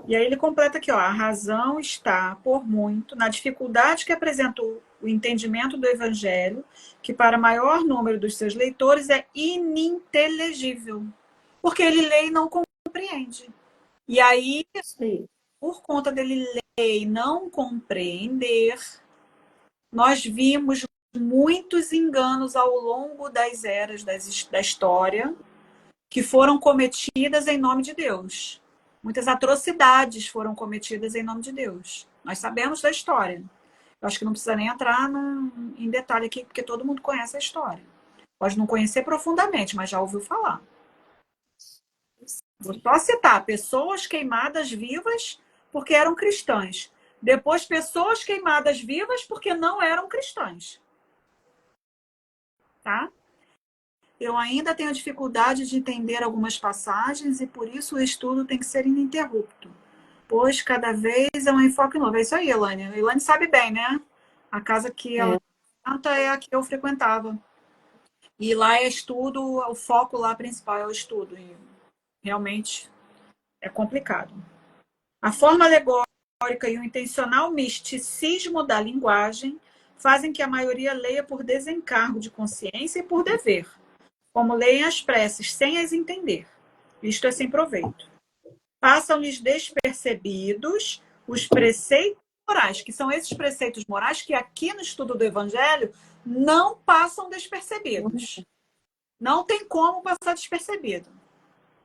E aí ele completa aqui, ó, a razão está, por muito, na dificuldade que apresenta o entendimento do Evangelho, que para maior número dos seus leitores é ininteligível, porque ele lê e não compreende. E aí, por conta dele ler e não compreender, nós vimos muitos enganos ao longo das eras da história que foram cometidas em nome de Deus. Muitas atrocidades foram cometidas em nome de Deus. Nós sabemos da história. Eu acho que não precisa nem entrar em detalhe aqui, porque todo mundo conhece a história. Pode não conhecer profundamente, mas já ouviu falar. Vou só citar pessoas queimadas vivas porque eram cristãs. Depois, pessoas queimadas vivas porque não eram cristãs. Tá? Eu ainda tenho dificuldade de entender algumas passagens e por isso o estudo tem que ser ininterrupto, pois cada vez é um enfoque novo. É isso aí, Elaine. A Elaine sabe bem, né? A casa que ela canta é a que eu frequentava. E lá é estudo, o foco lá principal é o estudo. E realmente é complicado. A forma alegórica e o intencional misticismo da linguagem fazem que a maioria leia por desencargo de consciência e por dever, como leem as preces sem as entender. Isto é sem proveito. Passam-lhes despercebidos os preceitos morais, que são esses preceitos morais que aqui no estudo do Evangelho não passam despercebidos. Não tem como passar despercebido,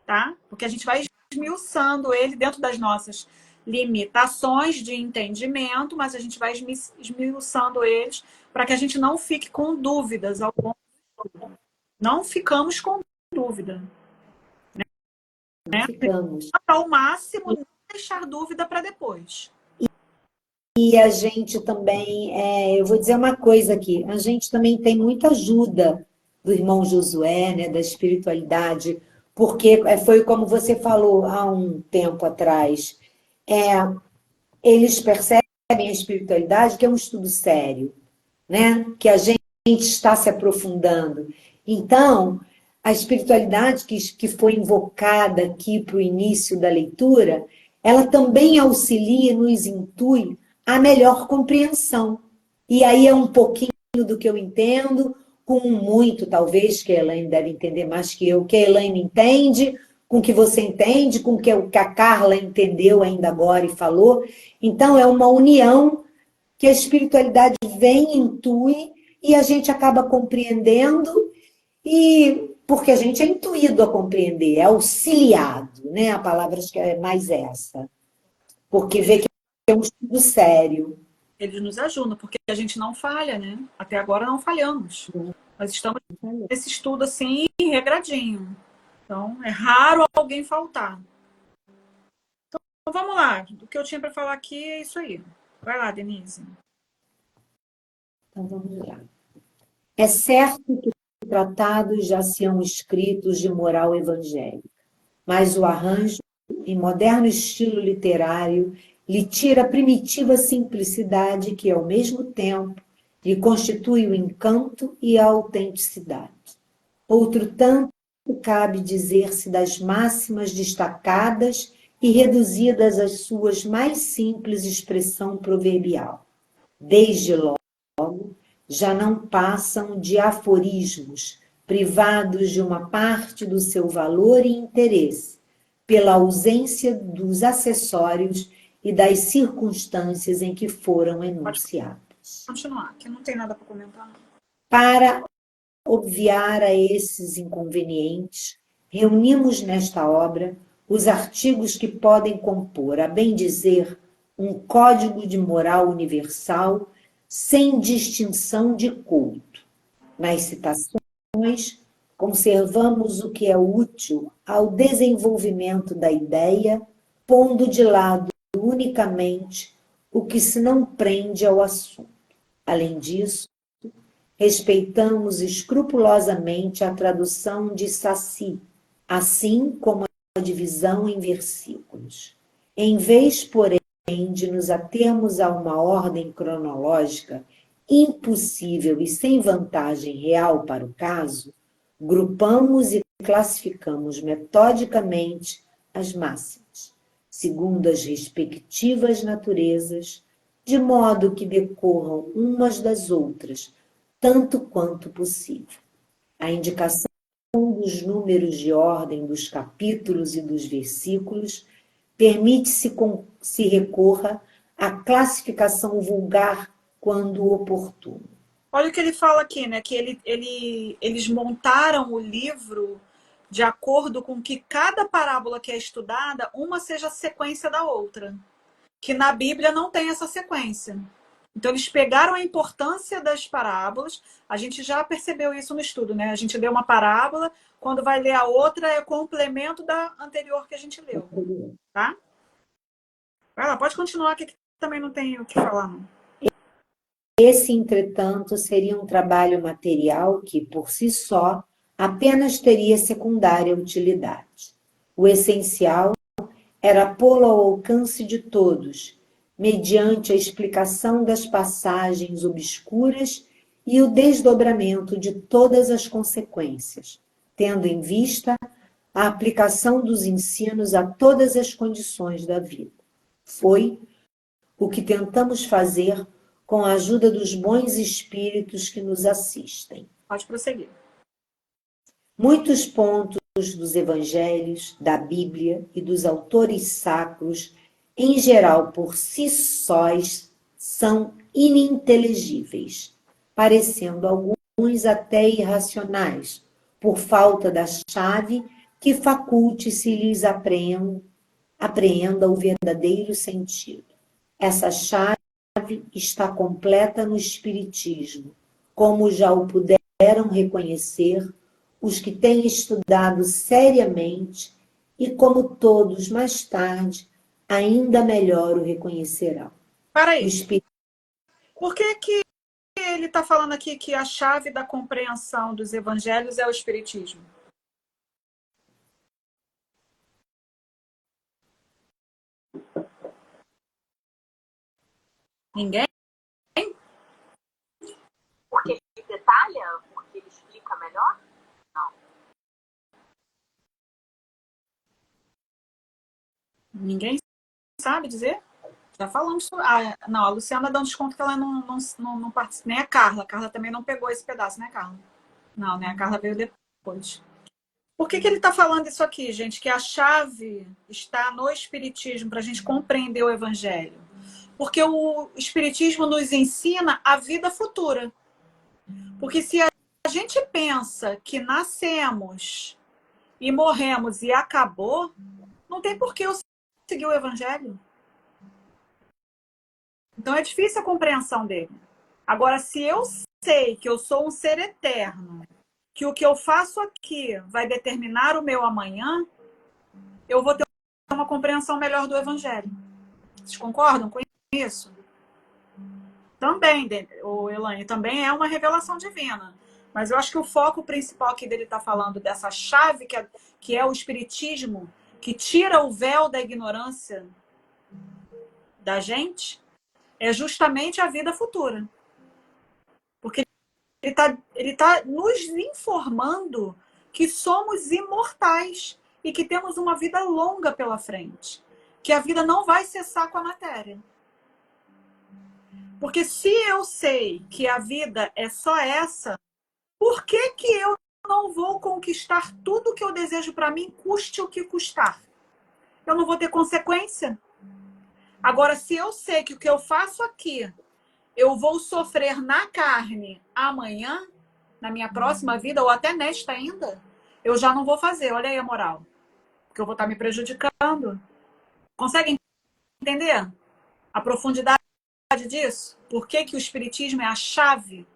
tá? Porque a gente vai esmiuçando ele dentro das nossas limitações de entendimento, mas a gente vai esmiuçando eles para que a gente não fique com dúvidas ao longo do estudo. Não ficamos com dúvida. Não ficamos. Ao máximo, não deixar dúvida para depois. E a gente também, eu vou dizer uma coisa aqui, a gente também tem muita ajuda do irmão Josué, né, da espiritualidade, porque foi como você falou há um tempo atrás, eles percebem a espiritualidade que é um estudo sério, né, que a gente está se aprofundando. Então, a espiritualidade que foi invocada aqui para o início da leitura, ela também auxilia, nos intui a melhor compreensão. E aí é um pouquinho do que eu entendo, com muito, talvez, que a Elaine deve entender mais que eu, que a Elaine entende, com o que você entende, com o que a Carla entendeu ainda agora e falou. Então, é uma união que a espiritualidade vem, intui, e a gente acaba compreendendo, e porque a gente é intuído a compreender, é auxiliado, né? A palavra acho que é mais essa. Porque vê que é um estudo sério. Eles nos ajudam, porque a gente não falha, né? Até agora não falhamos. Nós estamos nesse estudo assim, regradinho. Então, é raro alguém faltar. Então, vamos lá. O que eu tinha para falar aqui é isso aí. Vai lá, Denise. Então, vamos lá. É certo que tratados já são escritos de moral evangélica, mas o arranjo, em moderno estilo literário, lhe tira a primitiva simplicidade que, ao mesmo tempo, lhe constitui o encanto e a autenticidade. Outro tanto cabe dizer-se das máximas destacadas e reduzidas às suas mais simples expressão proverbial. Desde logo, já não passam de aforismos, privados de uma parte do seu valor e interesse, pela ausência dos acessórios e das circunstâncias em que foram enunciados. Continuar, que não tem nada para comentar. Para obviar a esses inconvenientes, reunimos nesta obra os artigos que podem compor, a bem dizer, um código de moral universal sem distinção de culto. Nas citações, conservamos o que é útil ao desenvolvimento da ideia, pondo de lado unicamente o que se não prende ao assunto. Além disso, respeitamos escrupulosamente a tradução de Saci, assim como a divisão em versículos. Em vez, porém, de nos atermos a uma ordem cronológica impossível e sem vantagem real para o caso, grupamos e classificamos metodicamente as máximas, segundo as respectivas naturezas, de modo que decorram umas das outras, tanto quanto possível. A indicação dos números de ordem dos capítulos e dos versículos permite-se se recorra à classificação vulgar quando oportuno. Olha o que ele fala aqui, né? Que eles montaram o livro de acordo com que cada parábola que é estudada, uma seja a sequência da outra. Que na Bíblia não tem essa sequência. Então, eles pegaram a importância das parábolas. A gente já percebeu isso no estudo, né? A gente lê uma parábola, quando vai ler a outra, é complemento da anterior que a gente leu, tá? Vai lá, pode continuar, que aqui também não tem o que falar, não. Esse, entretanto, seria um trabalho material que, por si só, apenas teria secundária utilidade. O essencial era pô-lo ao alcance de todos, mediante a explicação das passagens obscuras e o desdobramento de todas as consequências, tendo em vista a aplicação dos ensinos a todas as condições da vida. Foi o que tentamos fazer com a ajuda dos bons espíritos que nos assistem. Pode prosseguir. Muitos pontos dos evangelhos, da Bíblia e dos autores sacros, em geral por si sós, são ininteligíveis, parecendo alguns até irracionais, por falta da chave que faculte se lhes apreenda o verdadeiro sentido. Essa chave está completa no Espiritismo, como já o puderam reconhecer os que têm estudado seriamente e como todos mais tarde ainda melhor o reconhecerão. Para aí. Por que ele está falando aqui que a chave da compreensão dos evangelhos é o Espiritismo? Ninguém? Porque ele detalha? Porque ele explica melhor? Não. Ninguém sabe dizer? Já falamos sobre... não, a Luciana dá um desconto que ela não participa. Nem a Carla. A Carla também não pegou esse pedaço, né, Carla? Não, né? A Carla veio depois. Por que ele está falando isso aqui, gente? Que a chave está no Espiritismo para a gente compreender o Evangelho. Porque o Espiritismo nos ensina a vida futura. Porque se a gente pensa que nascemos e morremos e acabou, não tem por que eu seguir o Evangelho. Então é difícil a compreensão dele. Agora, se eu sei que eu sou um ser eterno, que o que eu faço aqui vai determinar o meu amanhã, eu vou ter uma compreensão melhor do Evangelho. Vocês concordam com isso? Também, Elaine, também é uma revelação divina. Mas eu acho que o foco principal aqui dele está falando dessa chave que é o Espiritismo, que tira o véu da ignorância da gente, é justamente a vida futura. Porque ele tá nos informando que somos imortais e que temos uma vida longa pela frente. Que a vida não vai cessar com a matéria. Porque se eu sei que a vida é só essa, por que eu não vou conquistar tudo que eu desejo para mim, custe o que custar? Eu não vou ter consequência? Agora, se eu sei que o que eu faço aqui, eu vou sofrer na carne amanhã, na minha próxima vida, ou até nesta ainda, eu já não vou fazer. Olha aí a moral. Porque eu vou estar me prejudicando. Conseguem entender a profundidade disso? Por que o Espiritismo é a chave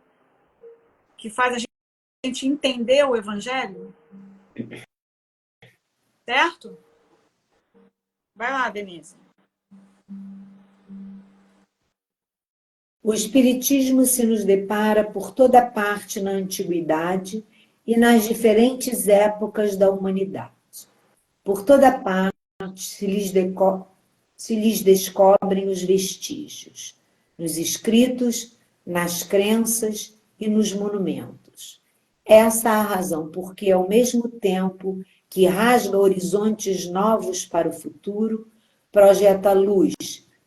que faz a gente entender o Evangelho? Certo? Vai lá, Denise. O Espiritismo se nos depara por toda parte na antiguidade e nas diferentes épocas da humanidade. Por toda parte se lhes descobrem os vestígios, nos escritos, nas crenças e nos monumentos. Essa é a razão porque, ao mesmo tempo que rasga horizontes novos para o futuro, projeta luz,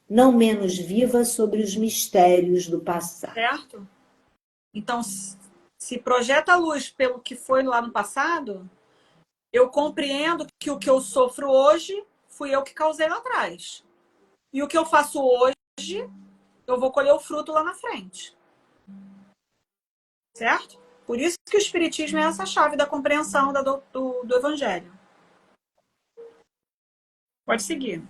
não menos viva, sobre os mistérios do passado. Certo? Então, se projeta a luz pelo que foi lá no passado, eu compreendo que o que eu sofro hoje fui eu que causei lá atrás. E o que eu faço hoje, eu vou colher o fruto lá na frente. Certo? Por isso que o Espiritismo é essa chave da compreensão do Evangelho. Pode seguir.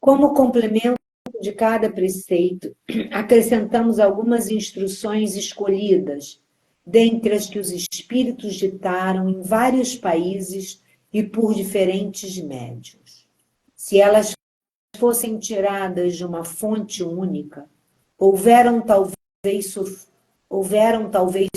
Como complemento de cada preceito, acrescentamos algumas instruções escolhidas, dentre as que os espíritos ditaram em vários países e por diferentes médiuns. Se elas fossem tiradas de uma fonte única, houveram talvez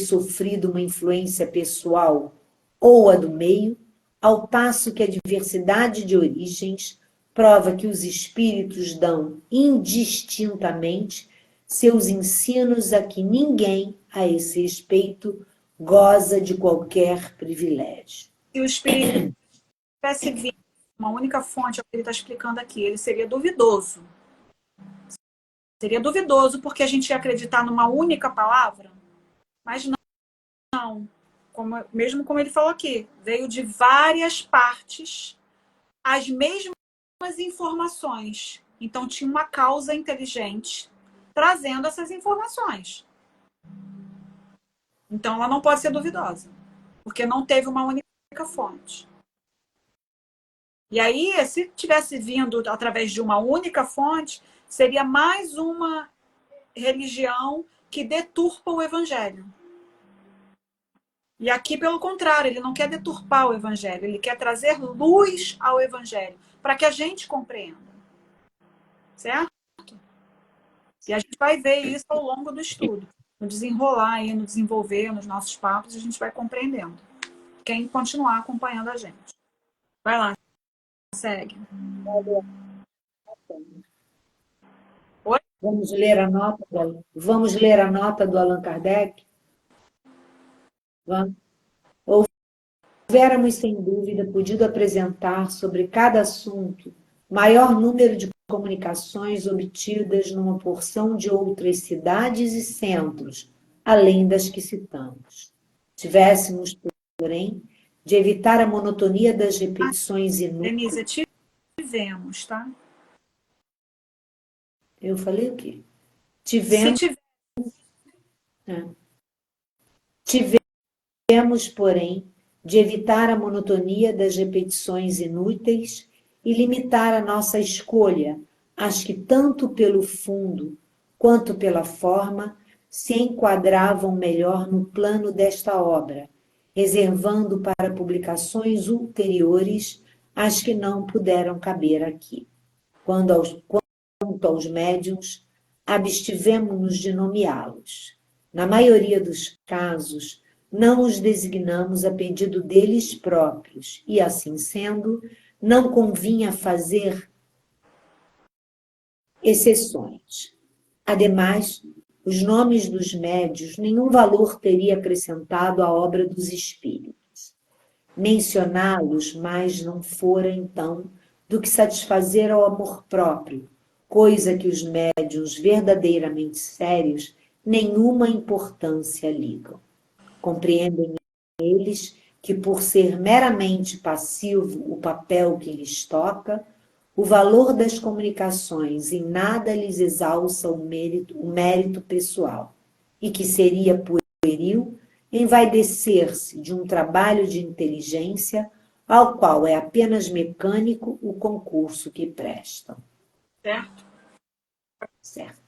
sofrido uma influência pessoal ou a do meio, ao passo que a diversidade de origens prova que os espíritos dão indistintamente seus ensinos a que ninguém, a esse respeito, goza de qualquer privilégio. Se o espírito tivesse vindo uma única fonte, é o que ele está explicando aqui, ele seria duvidoso. Seria duvidoso porque a gente ia acreditar numa única palavra, mas não. Mesmo como ele falou aqui, veio de várias partes as mesmas informações. Então tinha uma causa inteligente trazendo essas informações. Então ela não pode ser duvidosa, porque não teve uma única fonte. E aí, se tivesse vindo através de uma única fonte, seria mais uma religião que deturpa o evangelho. E aqui, pelo contrário, ele não quer deturpar o evangelho, ele quer trazer luz ao evangelho, para que a gente compreenda. Certo? E a gente vai ver isso ao longo do estudo. No desenrolar e no desenvolver, nos nossos papos, a gente vai compreendendo. Quem continuar acompanhando a gente. Vai lá, segue. Oi? Vamos ler a nota do Allan Kardec? Vamos. Houvéramos, sem dúvida, podido apresentar sobre cada assunto maior número de comunicações obtidas numa porção de outras cidades e centros, além das que citamos. Tivéssemos, porém, de evitar a monotonia das repetições inúteis. Denise, tivemos, tá? Eu falei o quê? Tivemos, porém, de evitar a monotonia das repetições inúteis e limitar a nossa escolha às que, tanto pelo fundo quanto pela forma, se enquadravam melhor no plano desta obra, reservando para publicações ulteriores as que não puderam caber aqui. Quanto aos médiuns, abstivemo-nos de nomeá-los. Na maioria dos casos, não os designamos a pedido deles próprios, e, assim sendo, não convinha fazer exceções. Ademais, os nomes dos médios nenhum valor teria acrescentado à obra dos espíritos. Mencioná-los mais não fora, então, do que satisfazer ao amor próprio, coisa que os médiuns verdadeiramente sérios nenhuma importância ligam. Compreendem eles que, por ser meramente passivo o papel que lhes toca, o valor das comunicações em nada lhes exalça o mérito pessoal, e que seria pueril envaidecer-se de um trabalho de inteligência ao qual é apenas mecânico o concurso que prestam. Certo? Certo.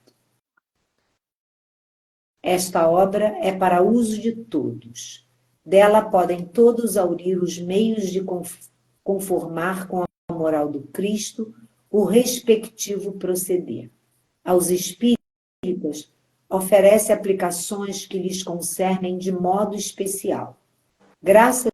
Esta obra é para uso de todos. Dela podem todos aurir os meios de conformar com a moral do Cristo o respectivo proceder. Aos espíritas, oferece aplicações que lhes concernem de modo especial. Graças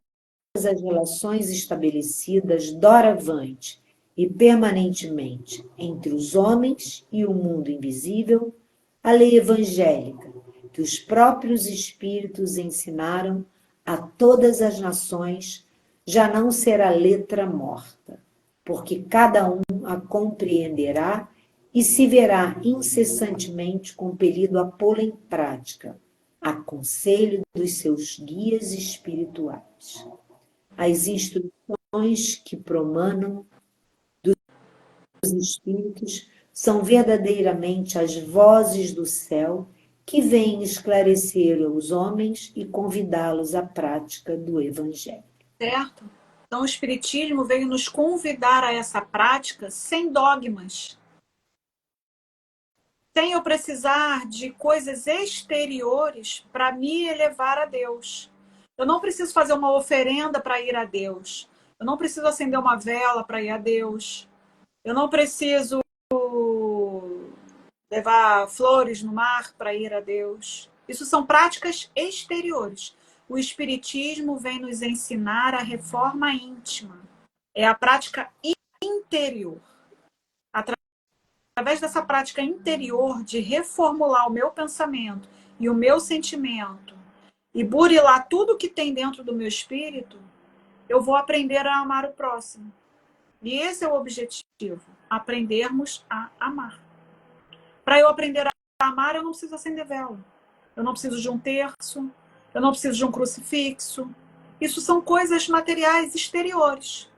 às relações estabelecidas doravante e permanentemente entre os homens e o mundo invisível, a lei evangélica, que os próprios espíritos ensinaram a todas as nações, já não será letra morta, porque cada um a compreenderá e se verá incessantemente compelido a pô-la em prática, a conselho dos seus guias espirituais. As instruções que promanam dos espíritos são verdadeiramente as vozes do céu que vêm esclarecer os homens e convidá-los à prática do Evangelho. Certo? Então, o Espiritismo veio nos convidar a essa prática sem dogmas. sem eu precisar de coisas exteriores para me elevar a Deus. Eu não preciso fazer uma oferenda para ir a Deus. Eu não preciso acender uma vela para ir a Deus. Eu não preciso levar flores no mar para ir a Deus. Isso são práticas exteriores. O Espiritismo vem nos ensinar a reforma íntima. É a prática interior. Através dessa prática interior de reformular o meu pensamento e o meu sentimento e burilar tudo que tem dentro do meu espírito, eu vou aprender a amar o próximo. E esse é o objetivo, aprendermos a amar. Para eu aprender a amar, eu não preciso acender vela. Eu não preciso de um terço, eu não preciso de um crucifixo. Isso são coisas materiais exteriores.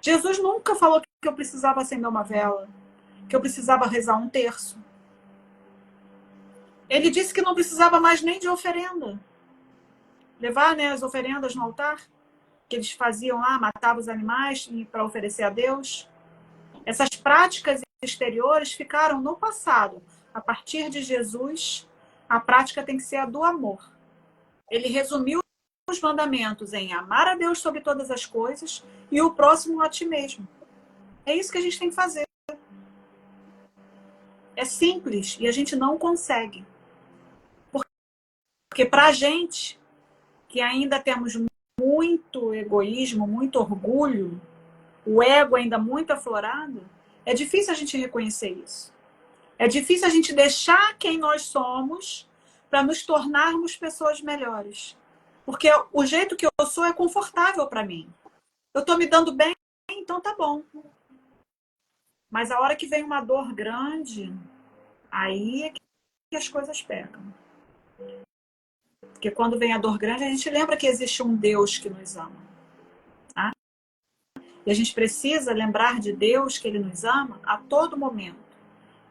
Jesus nunca falou que eu precisava acender uma vela, que eu precisava rezar um terço. Ele disse que não precisava mais nem de oferenda. Levar, né, as oferendas no altar, que eles faziam lá, matavam os animais para oferecer a Deus. Essas práticas exteriores ficaram no passado. A partir de Jesus, a prática tem que ser a do amor. Ele resumiu os mandamentos em amar a Deus sobre todas as coisas e o próximo a ti mesmo. É isso que a gente tem que fazer. É simples e a gente não consegue. Porque para a gente, que ainda temos muito egoísmo, muito orgulho, o ego ainda muito aflorado, é difícil a gente reconhecer isso. É difícil a gente deixar quem nós somos para nos tornarmos pessoas melhores. Porque o jeito que eu sou é confortável para mim. Eu estou me dando bem, então tá bom. Mas a hora que vem uma dor grande, aí é que as coisas pegam. Porque quando vem a dor grande, a gente lembra que existe um Deus que nos ama. Tá? E a gente precisa lembrar de Deus, que Ele nos ama a todo momento.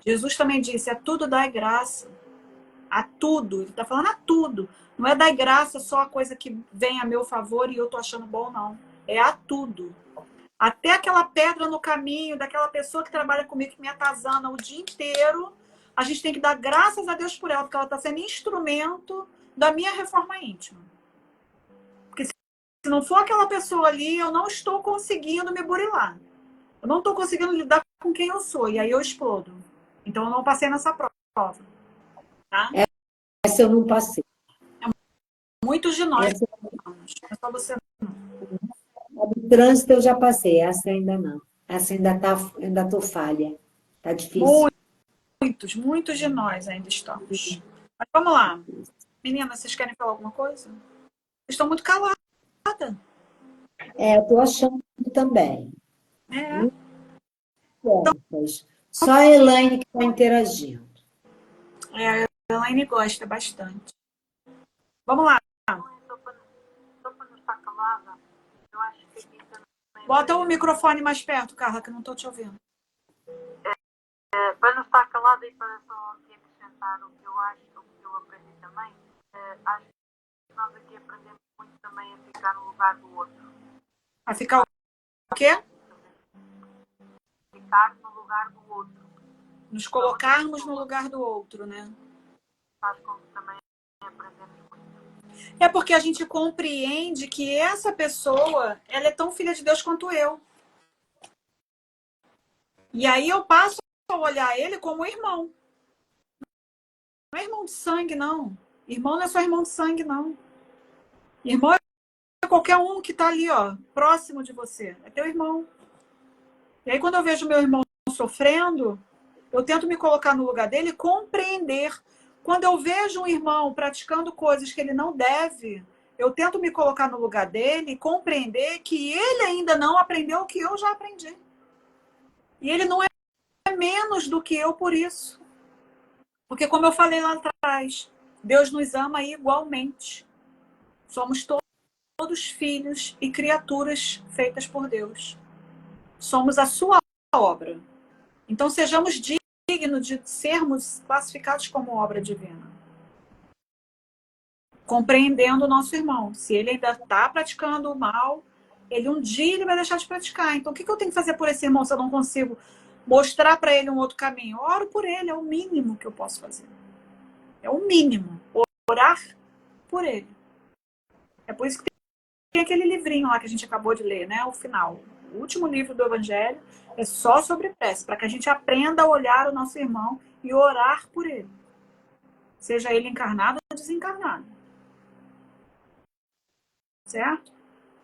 Jesus também disse, a tudo dai graça. A tudo. Ele está falando a tudo. Não é dar graça só a coisa que vem a meu favor e eu estou achando bom, não. É a tudo. Até aquela pedra no caminho, daquela pessoa que trabalha comigo, que me atazana o dia inteiro, a gente tem que dar graças a Deus por ela, porque ela está sendo instrumento da minha reforma íntima. Porque se não for aquela pessoa ali, eu não estou conseguindo me burilar. Eu não estou conseguindo lidar com quem eu sou. E aí eu explodo. Então eu não passei nessa prova. Tá? Essa eu não passei. Muitos de nós. Essa... É só você não. A do trânsito eu já passei, essa ainda não. Essa ainda estou falha. Tá difícil. Muitos de nós ainda estamos. Mas vamos lá. Meninas, vocês querem falar alguma coisa? Vocês estão muito caladas. Eu estou achando também. É. Só a Elaine que está interagindo. A Elaine gosta bastante. Vamos lá. Só para não estar calada, eu acho que aqui também... Bota o microfone mais perto, Carla, que eu não estou te ouvindo. Para não estar calada e para só aqui acrescentar o que eu acho, o que eu aprendi também, acho que nós aqui aprendemos muito também a ficar no lugar do outro. A ficar o quê? Ficar no lugar do outro. Nos colocarmos no lugar do outro, né? Faz com que também aprendemos muito. É porque a gente compreende que essa pessoa, ela é tão filha de Deus quanto eu. E aí eu passo a olhar ele como irmão. Não é irmão de sangue, não. Irmão não é só irmão de sangue, não. Irmão é qualquer um que está ali, ó, próximo de você. É teu irmão. E aí quando eu vejo meu irmão sofrendo, eu tento me colocar no lugar dele e compreender. Quando eu vejo um irmão praticando coisas que ele não deve, eu tento me colocar no lugar dele e compreender que ele ainda não aprendeu o que eu já aprendi. E ele não é menos do que eu por isso. Porque como eu falei lá atrás, Deus nos ama igualmente. Somos todos filhos e criaturas feitas por Deus. Somos a sua obra. Então sejamos dignos de sermos classificados como obra divina. Compreendendo o nosso irmão. Se ele ainda está praticando o mal, um dia ele vai deixar de praticar. Então o que eu tenho que fazer por esse irmão se eu não consigo mostrar para ele um outro caminho. Oro por ele, é o mínimo que eu posso fazer. É o mínimo. Orar por ele. É por isso que tem aquele livrinho lá que a gente acabou de ler, né? O final. O último livro do Evangelho é só sobre prece, para que a gente aprenda a olhar o nosso irmão e orar por ele. Seja ele encarnado ou desencarnado. Certo?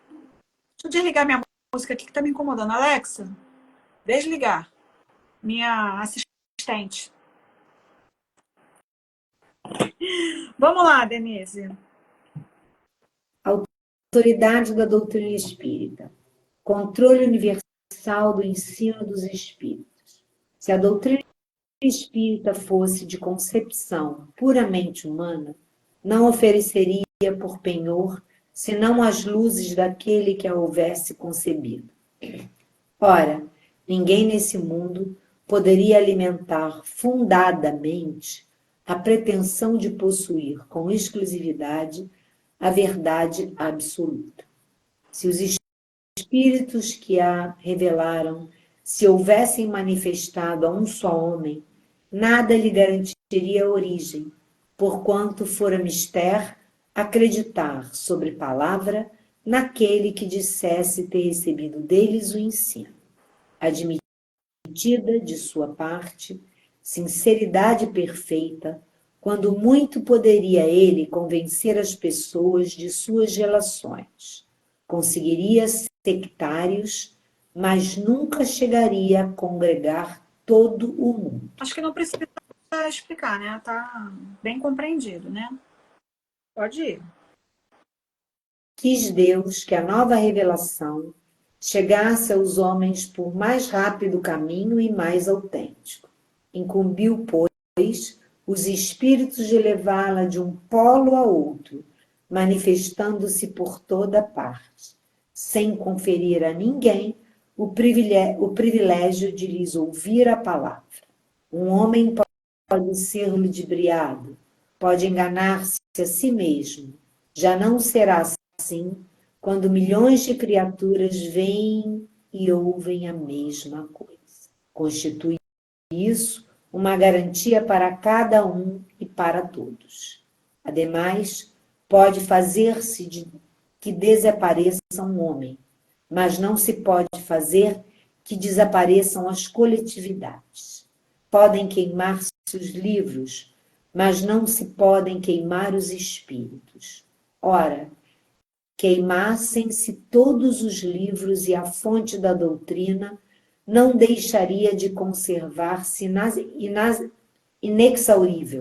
Deixa eu desligar minha música aqui que tá me incomodando. Alexa, desligar. Minha assistente. Vamos lá, Denise. Autoridade da doutrina espírita. Controle universal do ensino dos espíritos. Se a doutrina espírita fosse de concepção puramente humana, não ofereceria por penhor senão as luzes daquele que a houvesse concebido. Ora, ninguém nesse mundo poderia alimentar fundadamente a pretensão de possuir com exclusividade a verdade absoluta. Se os espíritos que a revelaram se houvessem manifestado a um só homem, nada lhe garantiria a origem, porquanto fora mister acreditar sobre palavra naquele que dissesse ter recebido deles o ensino. Admitida de sua parte, sinceridade perfeita, quando muito poderia ele convencer as pessoas de suas relações. Conseguiria sectários, mas nunca chegaria a congregar todo o mundo. Acho que não precisa explicar, né? Tá bem compreendido, né? Pode ir. Quis Deus que a nova revelação chegasse aos homens por mais rápido caminho e mais autêntico. Incumbiu, pois, os espíritos de levá-la de um polo a outro, manifestando-se por toda parte, sem conferir a ninguém o privilégio de lhes ouvir a palavra. Um homem pode ser ludibriado, pode enganar-se a si mesmo. Já não será assim quando milhões de criaturas veem e ouvem a mesma coisa. Constitui isso uma garantia para cada um e para todos. Ademais, pode fazer-se que desapareça um homem, mas não se pode fazer que desapareçam as coletividades. Podem queimar-se os livros, mas não se podem queimar os espíritos. Ora, queimassem-se todos os livros e a fonte da doutrina não deixaria de conservar-se inexaurível,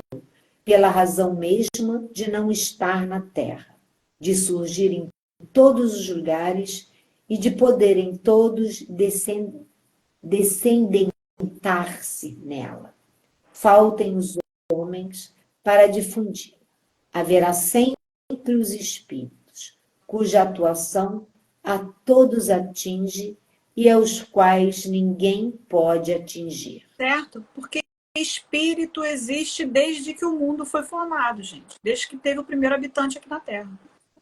pela razão mesma de não estar na terra, de surgir em todos os lugares e de poderem todos descendentar-se nela. Faltem os homens para difundir. Haverá sempre os espíritos, cuja atuação a todos atinge e aos quais ninguém pode atingir. Certo? Porque espírito existe desde que o mundo foi formado, gente. Desde que teve o primeiro habitante aqui na Terra.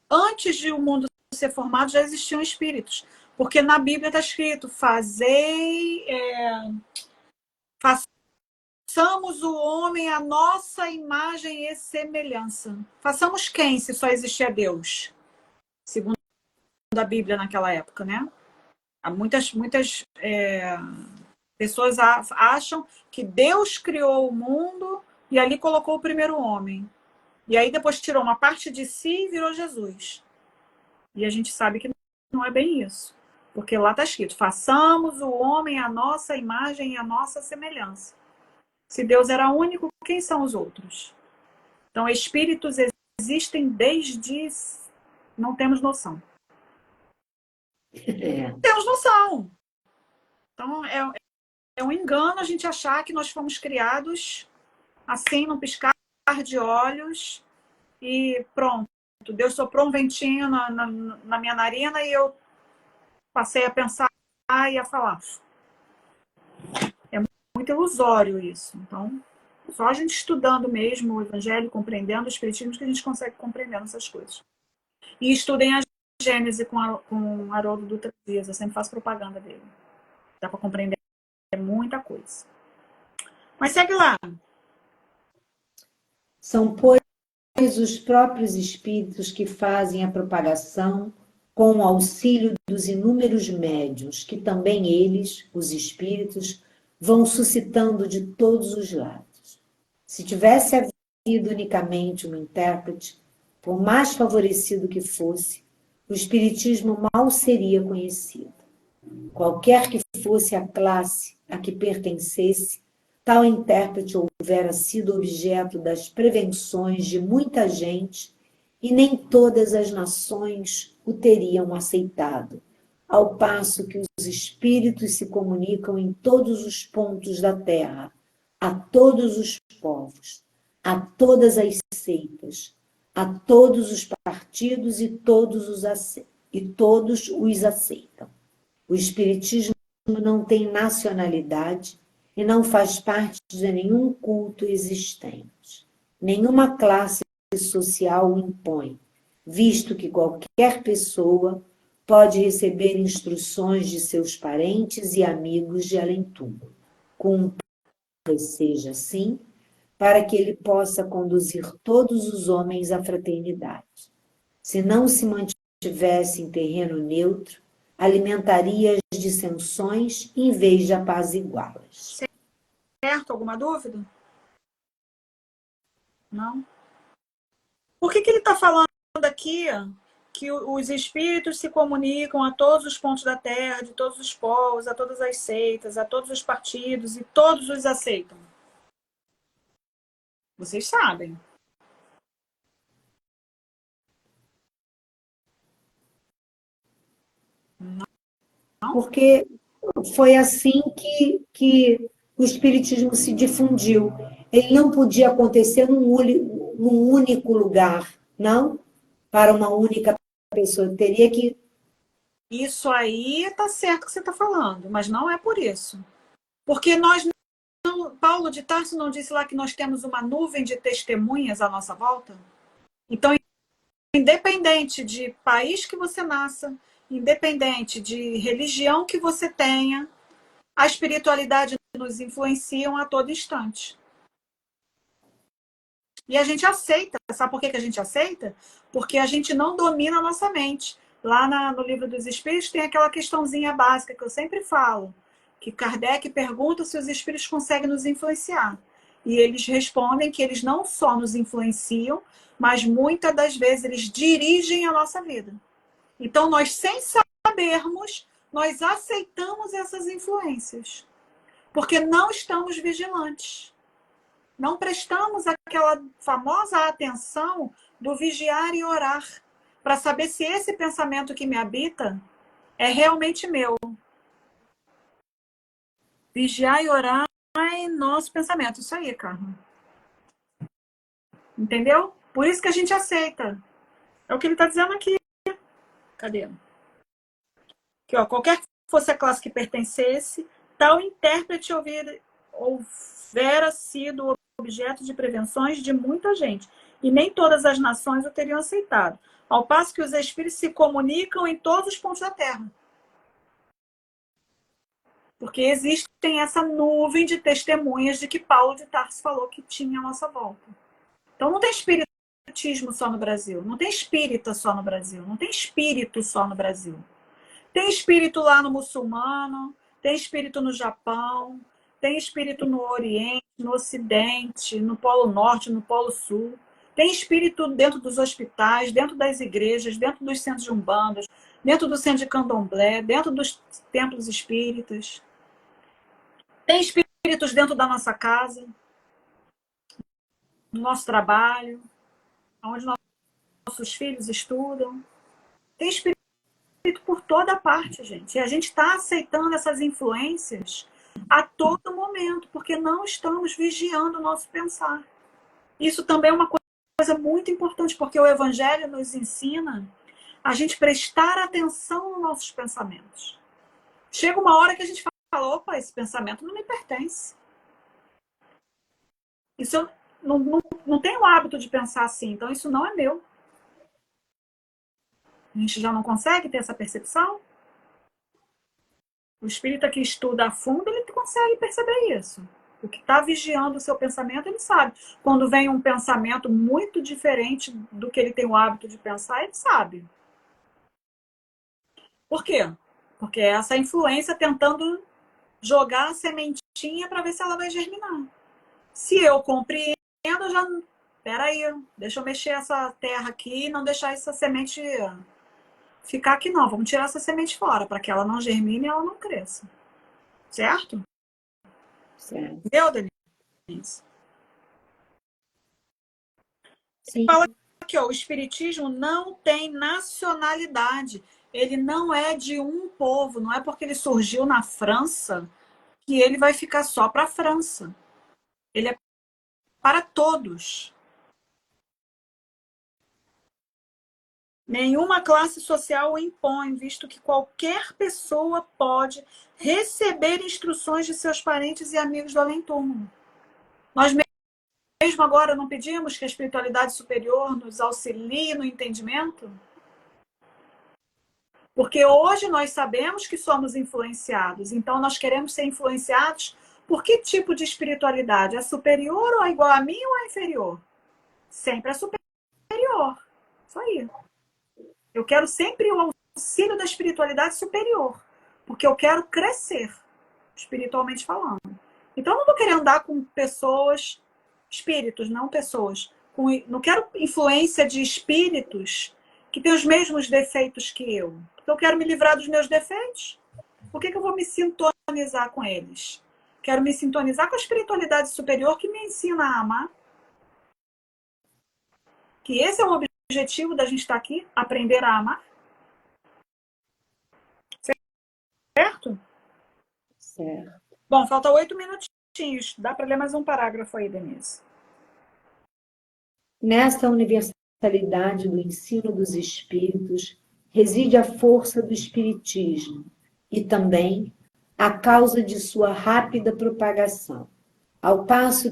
Antes de o mundo ser formado, já existiam espíritos. Porque na Bíblia está escrito, façamos o homem a nossa imagem e semelhança. Façamos quem, se só existia Deus? Segundo a Bíblia naquela época, né? Muitas pessoas acham que Deus criou o mundo e ali colocou o primeiro homem. E aí depois tirou uma parte de si e virou Jesus. E a gente sabe que não é bem isso. Porque lá está escrito, façamos o homem a nossa imagem e a nossa semelhança. Se Deus era único, quem são os outros? Então, espíritos existem desde... Não temos noção. Não temos noção. Então, é um engano a gente achar que nós fomos criados assim, num piscar de olhos e pronto. Deus soprou um ventinho na minha narina e eu passei a pensar e a falar. É muito ilusório isso. Então, só a gente estudando mesmo o Evangelho, compreendendo o Espiritismo, que a gente consegue compreender essas coisas. E estudem a Gênese com o Haroldo Dutra Dias. Eu sempre faço propaganda dele. Dá para compreender muita coisa. Mas segue lá. São, pois, os próprios espíritos que fazem a propagação com o auxílio dos inúmeros médiuns, que também eles, os espíritos, vão suscitando de todos os lados. Se tivesse havido unicamente um intérprete, por mais favorecido que fosse, o espiritismo mal seria conhecido. Qualquer que fosse a classe a que pertencesse, tal intérprete houvera sido objeto das prevenções de muita gente e nem todas as nações o teriam aceitado, ao passo que os espíritos se comunicam em todos os pontos da terra, a todos os povos, a todas as seitas, a todos os partidos e todos os aceitam. O espiritismo não tem nacionalidade e não faz parte de nenhum culto existente. Nenhuma classe social o impõe, visto que qualquer pessoa pode receber instruções de seus parentes e amigos de além-túmulo. Cumpra, seja assim, para que ele possa conduzir todos os homens à fraternidade. Se não se mantivesse em terreno neutro, alimentaria as dissensões em vez de apaziguá-las. Certo? Alguma dúvida? Não? Por que ele está falando aqui que os espíritos se comunicam a todos os pontos da Terra, de todos os povos, a todas as seitas, a todos os partidos e todos os aceitam? Vocês sabem. Não? Porque foi assim que o espiritismo se difundiu. Ele não podia acontecer num único lugar, não? Para uma única pessoa. Teria que... Isso aí está certo que você está falando, mas não é por isso. Porque nós não, Paulo de Tarso não disse lá que nós temos uma nuvem de testemunhas à nossa volta? Então, independente de país que você nasça, independente de religião que você tenha, a espiritualidade nos influencia a todo instante. E a gente aceita. Sabe por que a gente aceita? Porque a gente não domina a nossa mente. Lá no Livro dos Espíritos tem aquela questãozinha básica que eu sempre falo, que Kardec pergunta se os espíritos conseguem nos influenciar. E eles respondem que eles não só nos influenciam, mas muitas das vezes eles dirigem a nossa vida. Então nós, sem sabermos, nós aceitamos essas influências. Porque não estamos vigilantes. Não prestamos aquela famosa atenção do vigiar e orar, para saber se esse pensamento que me habita é realmente meu. Vigiar e orar é nosso pensamento. Isso aí, Carmen. Entendeu? Por isso que a gente aceita. É o que ele está dizendo aqui. Cadê? Aqui, ó, qualquer que fosse a classe que pertencesse, tal intérprete houvera sido objeto de prevenções de muita gente, e nem todas as nações o teriam aceitado, ao passo que os espíritos se comunicam em todos os pontos da Terra. Porque existem essa nuvem de testemunhas de que Paulo de Tarso falou que tinha à nossa volta. Então não tem espiritismo só no Brasil, não tem espírita só no Brasil, não tem espírito só no Brasil. Tem espírito lá no muçulmano, tem espírito no Japão, tem espírito no Oriente, no Ocidente, no Polo Norte, no Polo Sul. Tem espírito dentro dos hospitais, dentro das igrejas, dentro dos centros de umbandas, dentro do centro de candomblé, dentro dos templos espíritas. Tem espíritos dentro da nossa casa, no nosso trabalho, onde nossos filhos estudam. Tem espírito por toda parte, gente. E a gente está aceitando essas influências a todo momento, porque não estamos vigiando o nosso pensar. Isso também é uma coisa muito importante, porque o Evangelho nos ensina a gente prestar atenção nos nossos pensamentos. Chega uma hora que a gente fala, opa, esse pensamento não me pertence. Isso eu não tenho o hábito de pensar assim, então isso não é meu. A gente já não consegue ter essa percepção? O espírita que estuda a fundo, ele consegue perceber isso. O que está vigiando o seu pensamento, ele sabe. Quando vem um pensamento muito diferente do que ele tem o hábito de pensar, ele sabe. Por quê? Porque é essa influência tentando jogar a sementinha para ver se ela vai germinar. Se eu compreendo, eu já... Peraí, deixa eu mexer essa terra aqui e não deixar essa semente ficar aqui não. Vamos tirar essa semente fora para que ela não germine e ela não cresça. Certo? Certo. Meu, Denise? Sim. Fala aqui, ó, o espiritismo não tem nacionalidade. Ele não é de um povo. Não é porque ele surgiu na França que ele vai ficar só para a França. Ele é para todos. Nenhuma classe social o impõe, visto que qualquer pessoa pode receber instruções de seus parentes e amigos do além-túmulo. Nós mesmo agora não pedimos que a espiritualidade superior nos auxilie no entendimento? Porque hoje nós sabemos que somos influenciados, então nós queremos ser influenciados por que tipo de espiritualidade? É superior ou é igual a mim ou é inferior? Sempre é superior. Isso aí. Eu quero sempre o auxílio da espiritualidade superior, porque eu quero crescer, espiritualmente falando. Então eu não estou querendo andar com pessoas, espíritos, não pessoas. Não quero influência de espíritos que têm os mesmos defeitos que eu. Porque eu quero me livrar dos meus defeitos. Por que eu vou me sintonizar com eles? Quero me sintonizar com a espiritualidade superior que me ensina a amar. Que esse é o objetivo da gente estar aqui, aprender a amar. Certo? Certo. Bom, falta 8 minutinhos. Dá para ler mais um parágrafo aí, Denise. Nesta universalidade do ensino dos espíritos reside a força do espiritismo e também a causa de sua rápida propagação, ao passo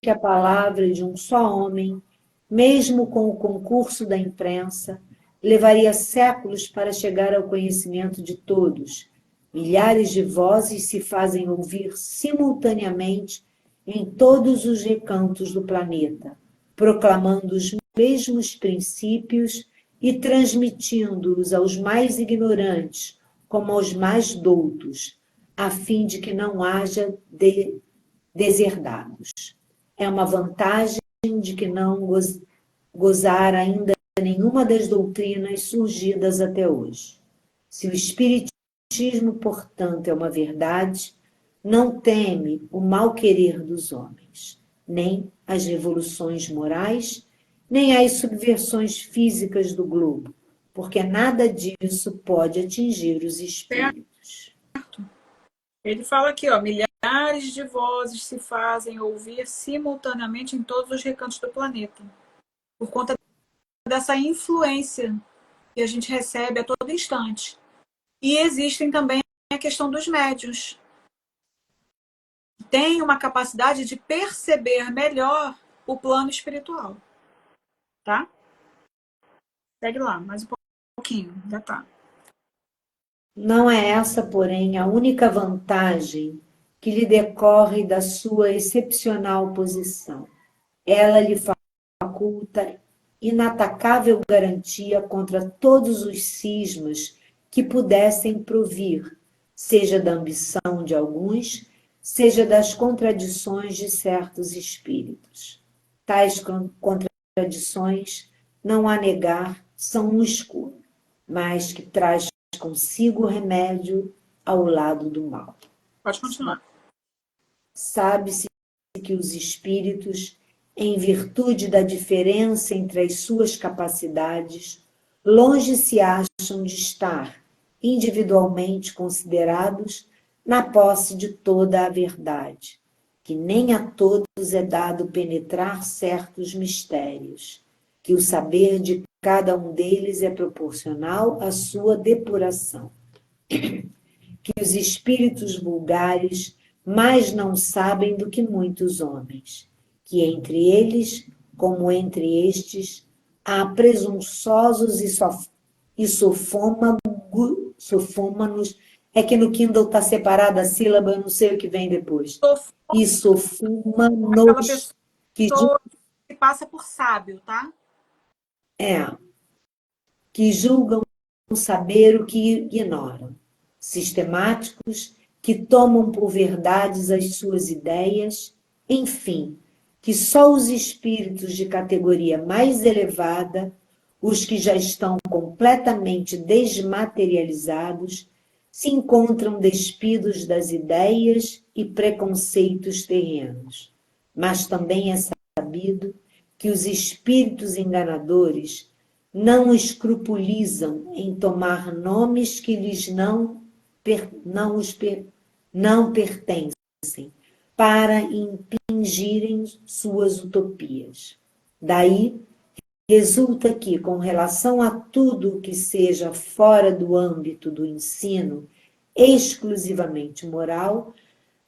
que a palavra de um só homem, mesmo com o concurso da imprensa, levaria séculos para chegar ao conhecimento de todos. Milhares de vozes se fazem ouvir simultaneamente em todos os recantos do planeta, proclamando os mesmos princípios e transmitindo-os aos mais ignorantes como aos mais doutos, a fim de que não haja deserdados. É uma vantagem de que não gozar ainda nenhuma das doutrinas surgidas até hoje. Se o espiritismo, portanto, é uma verdade, não teme o mal querer dos homens, nem as revoluções morais, nem as subversões físicas do globo, porque nada disso pode atingir os espíritos. Ele fala aqui, ó, milhares de vozes se fazem ouvir simultaneamente em todos os recantos do planeta, por conta dessa influência que a gente recebe a todo instante. E existem também a questão dos médiuns, que têm uma capacidade de perceber melhor o plano espiritual. Tá? Segue lá, mais um pouquinho, já tá. Não é essa, porém, a única vantagem que lhe decorre da sua excepcional posição. Ela lhe faculta inatacável garantia contra todos os cismas que pudessem provir, seja da ambição de alguns, seja das contradições de certos espíritos. Tais contradições, não há negar, são um escuro, mas que traz consigo o remédio ao lado do mal. Pode continuar. Sabe-se que os espíritos, em virtude da diferença entre as suas capacidades, longe se acham de estar, individualmente considerados, na posse de toda a verdade, que nem a todos é dado penetrar certos mistérios, que o saber de cada um deles é proporcional à sua depuração, que os espíritos vulgares mais não sabem do que muitos homens, que entre eles, como entre estes, há presunçosos e sofômanos É que no Kindle está separada a sílaba, eu não sei o que vem depois. E Aquela sofuma-nos, pessoa que passa por sábio, tá? que julgam saber o que ignoram, sistemáticos que tomam por verdades as suas ideias, enfim, que só os espíritos de categoria mais elevada, os que já estão completamente desmaterializados, se encontram despidos das ideias e preconceitos terrenos. Mas também é sabido que os espíritos enganadores não escrupulizam em tomar nomes que lhes não pertencem, para impingirem suas utopias. Daí, resulta que, com relação a tudo que seja fora do âmbito do ensino exclusivamente moral,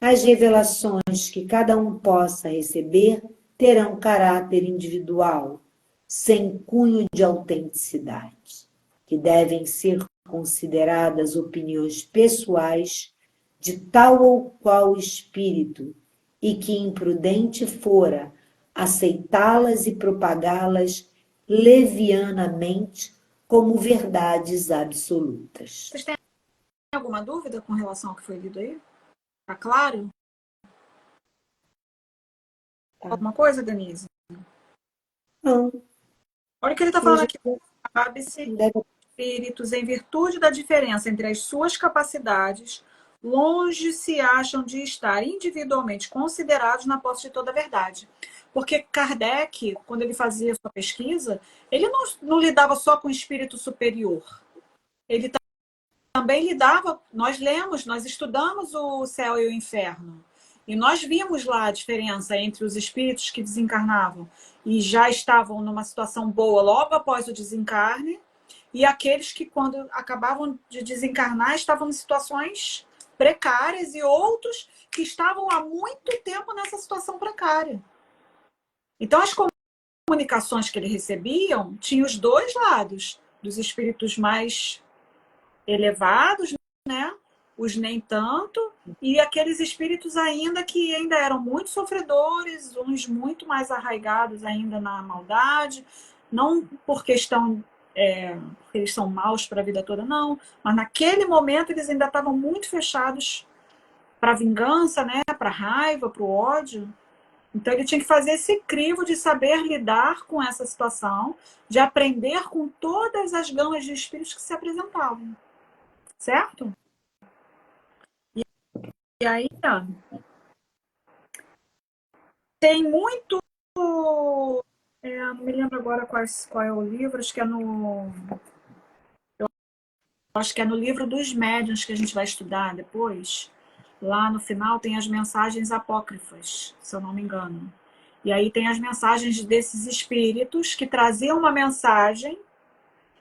as revelações que cada um possa receber terão caráter individual, sem cunho de autenticidade, que devem ser consideradas opiniões pessoais de tal ou qual espírito, e que imprudente fora aceitá-las e propagá-las levianamente como verdades absolutas. Vocês têm alguma dúvida com relação ao que foi lido aí? Tá claro? Alguma coisa, Denise? Não. Olha o que ele está falando aqui. Sabe-se espíritos, em virtude da diferença entre as suas capacidades, longe se acham de estar individualmente considerados na posse de toda a verdade. Porque Kardec, quando ele fazia sua pesquisa, ele não lidava só com o espírito superior. Ele também lidava, nós lemos, nós estudamos o céu e o inferno. E nós vimos lá a diferença entre os espíritos que desencarnavam e já estavam numa situação boa logo após o desencarne, e aqueles que, quando acabavam de desencarnar, estavam em situações precárias, e outros que estavam há muito tempo nessa situação precária. Então, as comunicações que ele recebiam tinham os dois lados, dos espíritos mais elevados, né? Os nem tanto, e aqueles espíritos que ainda eram muito sofredores, uns muito mais arraigados ainda na maldade, não por questão porque eles são maus para a vida toda, não, mas naquele momento eles ainda estavam muito fechados para a vingança, né? Para a raiva, para o ódio. Então ele tinha que fazer esse crivo de saber lidar com essa situação, de aprender com todas as gamas de espíritos que se apresentavam. Certo? E aí, ó, tem muito. Não me lembro agora qual é o livro, acho que é no. Acho que é no livro dos médiuns que a gente vai estudar depois. Lá no final tem as mensagens apócrifas, se eu não me engano. E aí tem as mensagens desses espíritos que traziam uma mensagem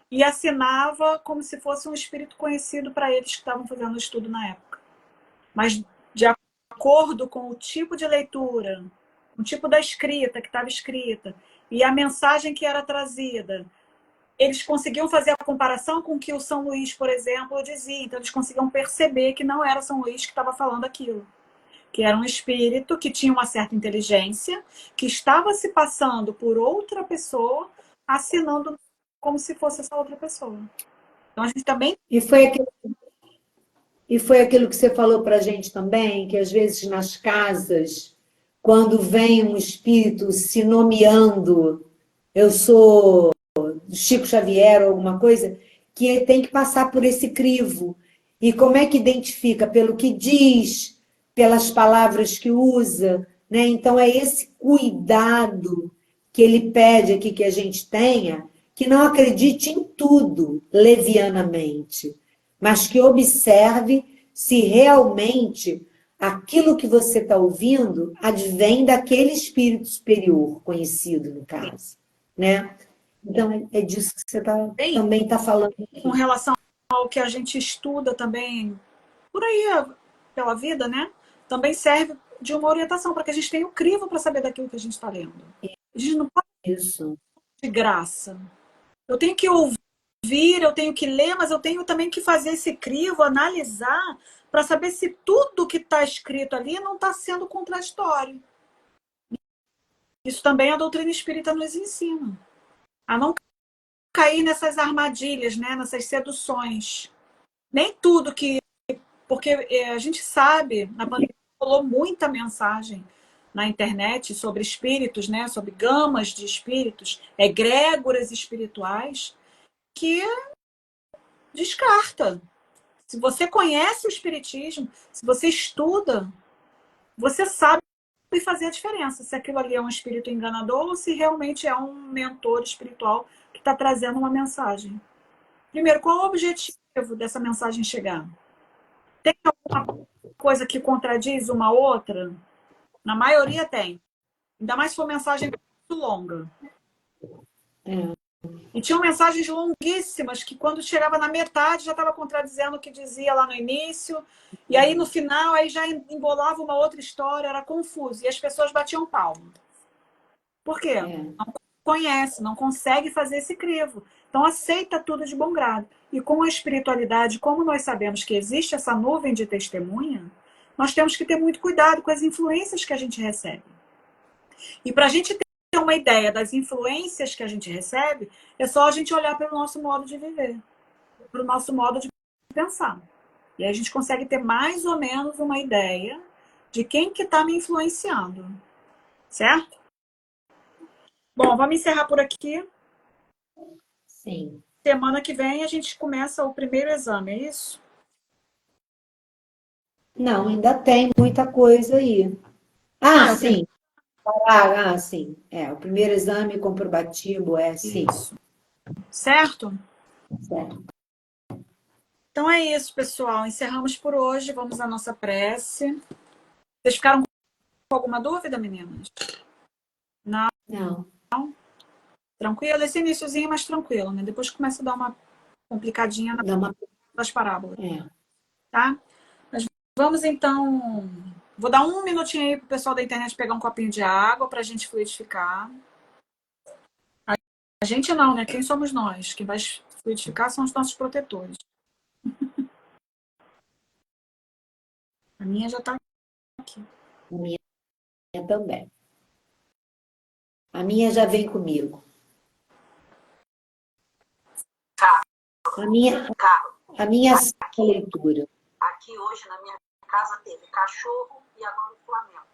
e assinava como se fosse um espírito conhecido para eles que estavam fazendo o estudo na época. Mas de acordo com o tipo de leitura, o tipo da escrita que estava escrita e a mensagem que era trazida, eles conseguiam fazer a comparação com o que o São Luís, por exemplo, dizia. Então eles conseguiam perceber que não era São Luís que estava falando aquilo, que era um espírito que tinha uma certa inteligência, que estava se passando por outra pessoa, assinando como se fosse essa outra pessoa. Então a gente também... E foi aquilo que você falou para a gente também, que às vezes nas casas, quando vem um espírito se nomeando, eu sou Chico Xavier ou alguma coisa, que tem que passar por esse crivo. E como é que identifica? Pelo que diz, pelas palavras que usa, né? Então é esse cuidado que ele pede aqui que a gente tenha, que não acredite em tudo levianamente, mas que observe se realmente aquilo que você está ouvindo advém daquele espírito superior, conhecido no caso, né? Então, é disso que você também está falando aqui. Com relação ao que a gente estuda também, por aí, pela vida, né? Também serve de uma orientação, para que a gente tenha o crivo para saber daquilo que a gente está lendo. A gente não pode Isso. de graça. Eu tenho que ouvir ouvir, eu tenho que ler, mas eu tenho também que fazer esse crivo, analisar, para saber se tudo que está escrito ali não está sendo contraditório. Isso também a doutrina espírita nos ensina. A não cair nessas armadilhas, né? Nessas seduções. Nem tudo que... Porque a gente sabe, na pandemia rolou muita mensagem na internet sobre espíritos, né? Sobre gamas de espíritos, egrégoras espirituais, que descarta. Se você conhece o espiritismo, se você estuda, você sabe fazer a diferença, se aquilo ali é um espírito enganador ou se realmente é um mentor espiritual que está trazendo uma mensagem. Primeiro, qual é o objetivo dessa mensagem chegar? Tem alguma coisa que contradiz uma outra? Na maioria tem. Ainda mais se for mensagem muito longa. E tinham mensagens longuíssimas que quando chegava na metade já estava contradizendo o que dizia lá no início. E aí no final aí já embolava uma outra história, era confuso. E as pessoas batiam palma. Por quê? Não conhece, não consegue fazer esse crivo. Então aceita tudo de bom grado. E com a espiritualidade, como nós sabemos que existe essa nuvem de testemunha, nós temos que ter muito cuidado com as influências que a gente recebe. E para a gente ter uma ideia das influências que a gente recebe, é só a gente olhar para o nosso modo de viver, para o nosso modo de pensar. E aí a gente consegue ter mais ou menos uma ideia de quem que está me influenciando. Certo? Bom, vamos encerrar por aqui. Sim. Semana que vem a gente começa o primeiro exame, é isso? Não, ainda tem muita coisa aí. Sim. Sim. O primeiro exame comprovativo sim. Isso. Certo? Certo. Então é isso, pessoal. Encerramos por hoje. Vamos à nossa prece. Vocês ficaram com alguma dúvida, meninas? Não? Não. Tranquilo? Esse iniciozinho é mais tranquilo, né? Depois começa a dar uma complicadinha nas parábolas. Tá? Mas vamos então... Vou dar um minutinho aí pro pessoal da internet pegar um copinho de água pra gente fluidificar. A gente não, né? Quem somos nós? Quem vai fluidificar são os nossos protetores. A minha já tá aqui. A minha também. A minha já vem comigo. A minha leitura. Aqui hoje na minha casa teve cachorro e agora o Flamengo.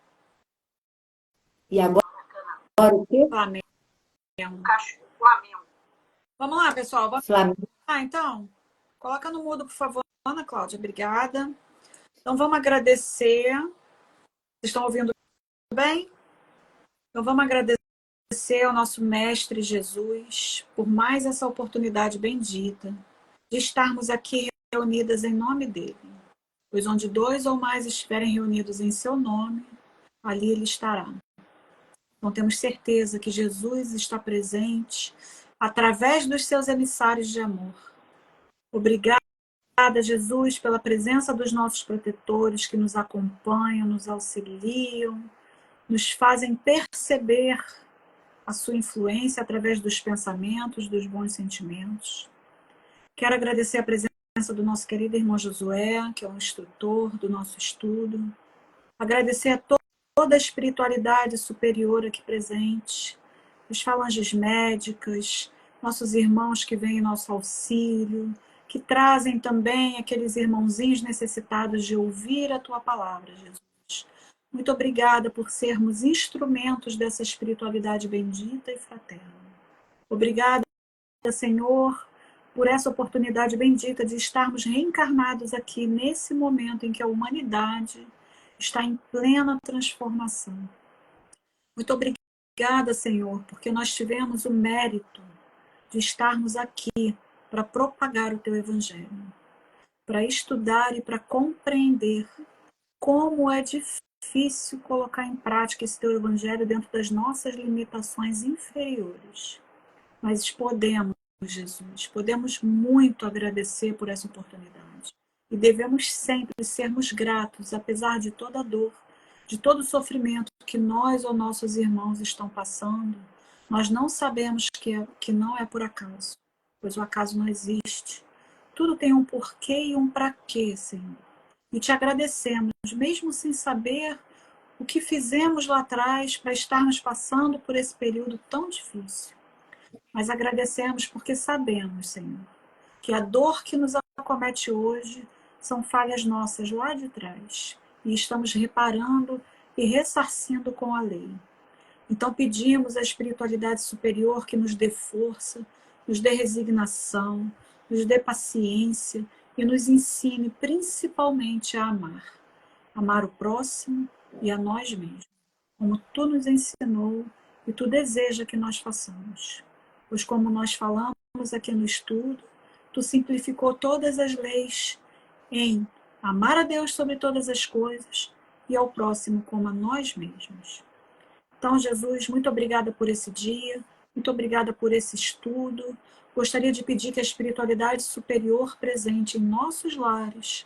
E agora o quê? Flamengo. Cachorro, Flamengo. Vamos lá, pessoal. Vamos... Flamengo. Então, coloca no mudo, por favor, Ana Cláudia. Obrigada. Então, vamos agradecer. Vocês estão ouvindo bem? Então, vamos agradecer ao nosso Mestre Jesus por mais essa oportunidade bendita de estarmos aqui reunidas em nome dele. Pois onde 2 ou mais estiverem reunidos em seu nome, ali ele estará. Então temos certeza que Jesus está presente através dos seus emissários de amor. Obrigada, Jesus, pela presença dos nossos protetores que nos acompanham, nos auxiliam, nos fazem perceber a sua influência através dos pensamentos, dos bons sentimentos. Quero agradecer a presença do nosso querido irmão Josué, que é um instrutor do nosso estudo. Agradecer a toda a espiritualidade superior aqui presente, as falanges médicas, nossos irmãos que vêm em nosso auxílio, que trazem também aqueles irmãozinhos necessitados de ouvir a tua palavra, Jesus. Muito obrigada por sermos instrumentos dessa espiritualidade bendita e fraterna. Obrigada, Senhor, por essa oportunidade bendita de estarmos reencarnados aqui nesse momento em que a humanidade está em plena transformação. Muito obrigada, Senhor, porque nós tivemos o mérito de estarmos aqui para propagar o teu evangelho, para estudar e para compreender como é difícil colocar em prática esse teu evangelho dentro das nossas limitações inferiores. Mas podemos, Jesus, podemos muito agradecer por essa oportunidade. E devemos sempre sermos gratos, apesar de toda a dor, de todo o sofrimento que nós ou nossos irmãos estão passando. Nós não sabemos que não é por acaso. pois o acaso não existe. Tudo tem um porquê e um para quê, Senhor. E te agradecemos, mesmo sem saber o que fizemos lá atrás para estarmos passando por esse período tão difícil. Mas agradecemos porque sabemos, Senhor, que a dor que nos acomete hoje são falhas nossas lá de trás. E estamos reparando e ressarcindo com a lei. Então pedimos à espiritualidade superior que nos dê força, nos dê resignação, nos dê paciência e nos ensine principalmente a amar. Amar o próximo e a nós mesmos, como tu nos ensinou e tu deseja que nós façamos. Pois como nós falamos aqui no estudo, tu simplificou todas as leis em amar a Deus sobre todas as coisas e ao próximo como a nós mesmos. Então, Jesus, muito obrigada por esse dia, muito obrigada por esse estudo. Gostaria de pedir que a espiritualidade superior presente em nossos lares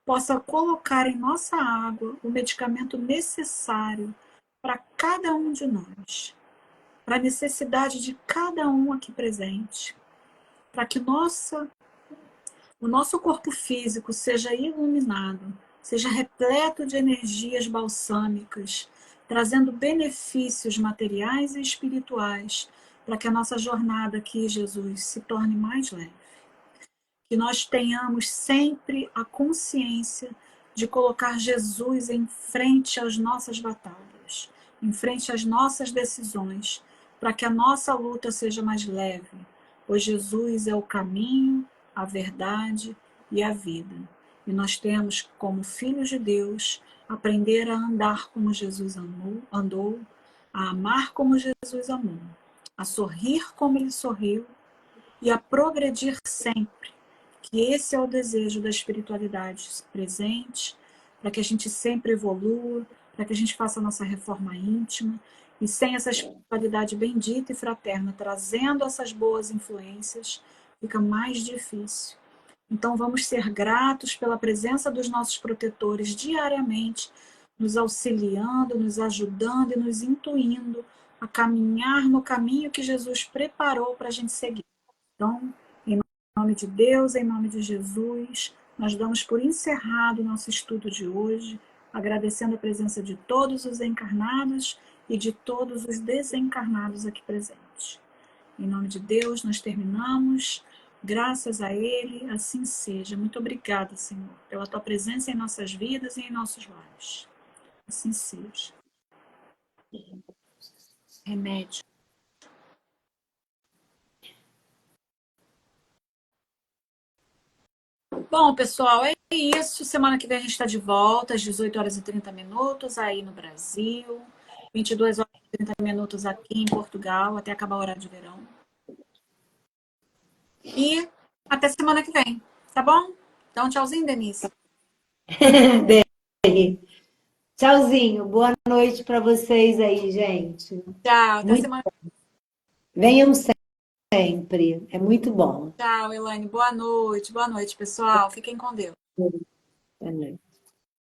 possa colocar em nossa água o medicamento necessário para cada um de nós, para a necessidade de cada um aqui presente, para que o nosso corpo físico seja iluminado, seja repleto de energias balsâmicas, trazendo benefícios materiais e espirituais para que a nossa jornada aqui, Jesus, se torne mais leve. Que nós tenhamos sempre a consciência de colocar Jesus em frente às nossas batalhas, em frente às nossas decisões, para que a nossa luta seja mais leve, pois Jesus é o caminho, a verdade e a vida. E nós temos, como filhos de Deus, aprender a andar como Jesus andou, a amar como Jesus amou, a sorrir como ele sorriu e a progredir sempre. Que esse é o desejo da espiritualidade presente, para que a gente sempre evolua, para que a gente faça a nossa reforma íntima, e sem essa espiritualidade bendita e fraterna, trazendo essas boas influências, fica mais difícil. Então vamos ser gratos pela presença dos nossos protetores diariamente, nos auxiliando, nos ajudando e nos intuindo a caminhar no caminho que Jesus preparou para a gente seguir. Então, em nome de Deus, em nome de Jesus, nós damos por encerrado o nosso estudo de hoje, agradecendo a presença de todos os encarnados e de todos os desencarnados aqui presentes. Em nome de Deus, nós terminamos. Graças a Ele, assim seja. Muito obrigada, Senhor, pela Tua presença em nossas vidas e em nossos lares. Assim seja. Remédio. Bom, pessoal, é isso. Semana que vem a gente está de volta às 18 horas e 30 minutos aí no Brasil, 22 horas e 30 minutos aqui em Portugal, até acabar o horário de verão. E até semana que vem, tá bom? Então, tchauzinho, Denise. Bem, tchauzinho, boa noite para vocês aí, gente. Tchau, até Muito... semana. Venham sempre, é muito bom. Tchau, Elaine. Boa noite, pessoal. Fiquem com Deus. Boa noite.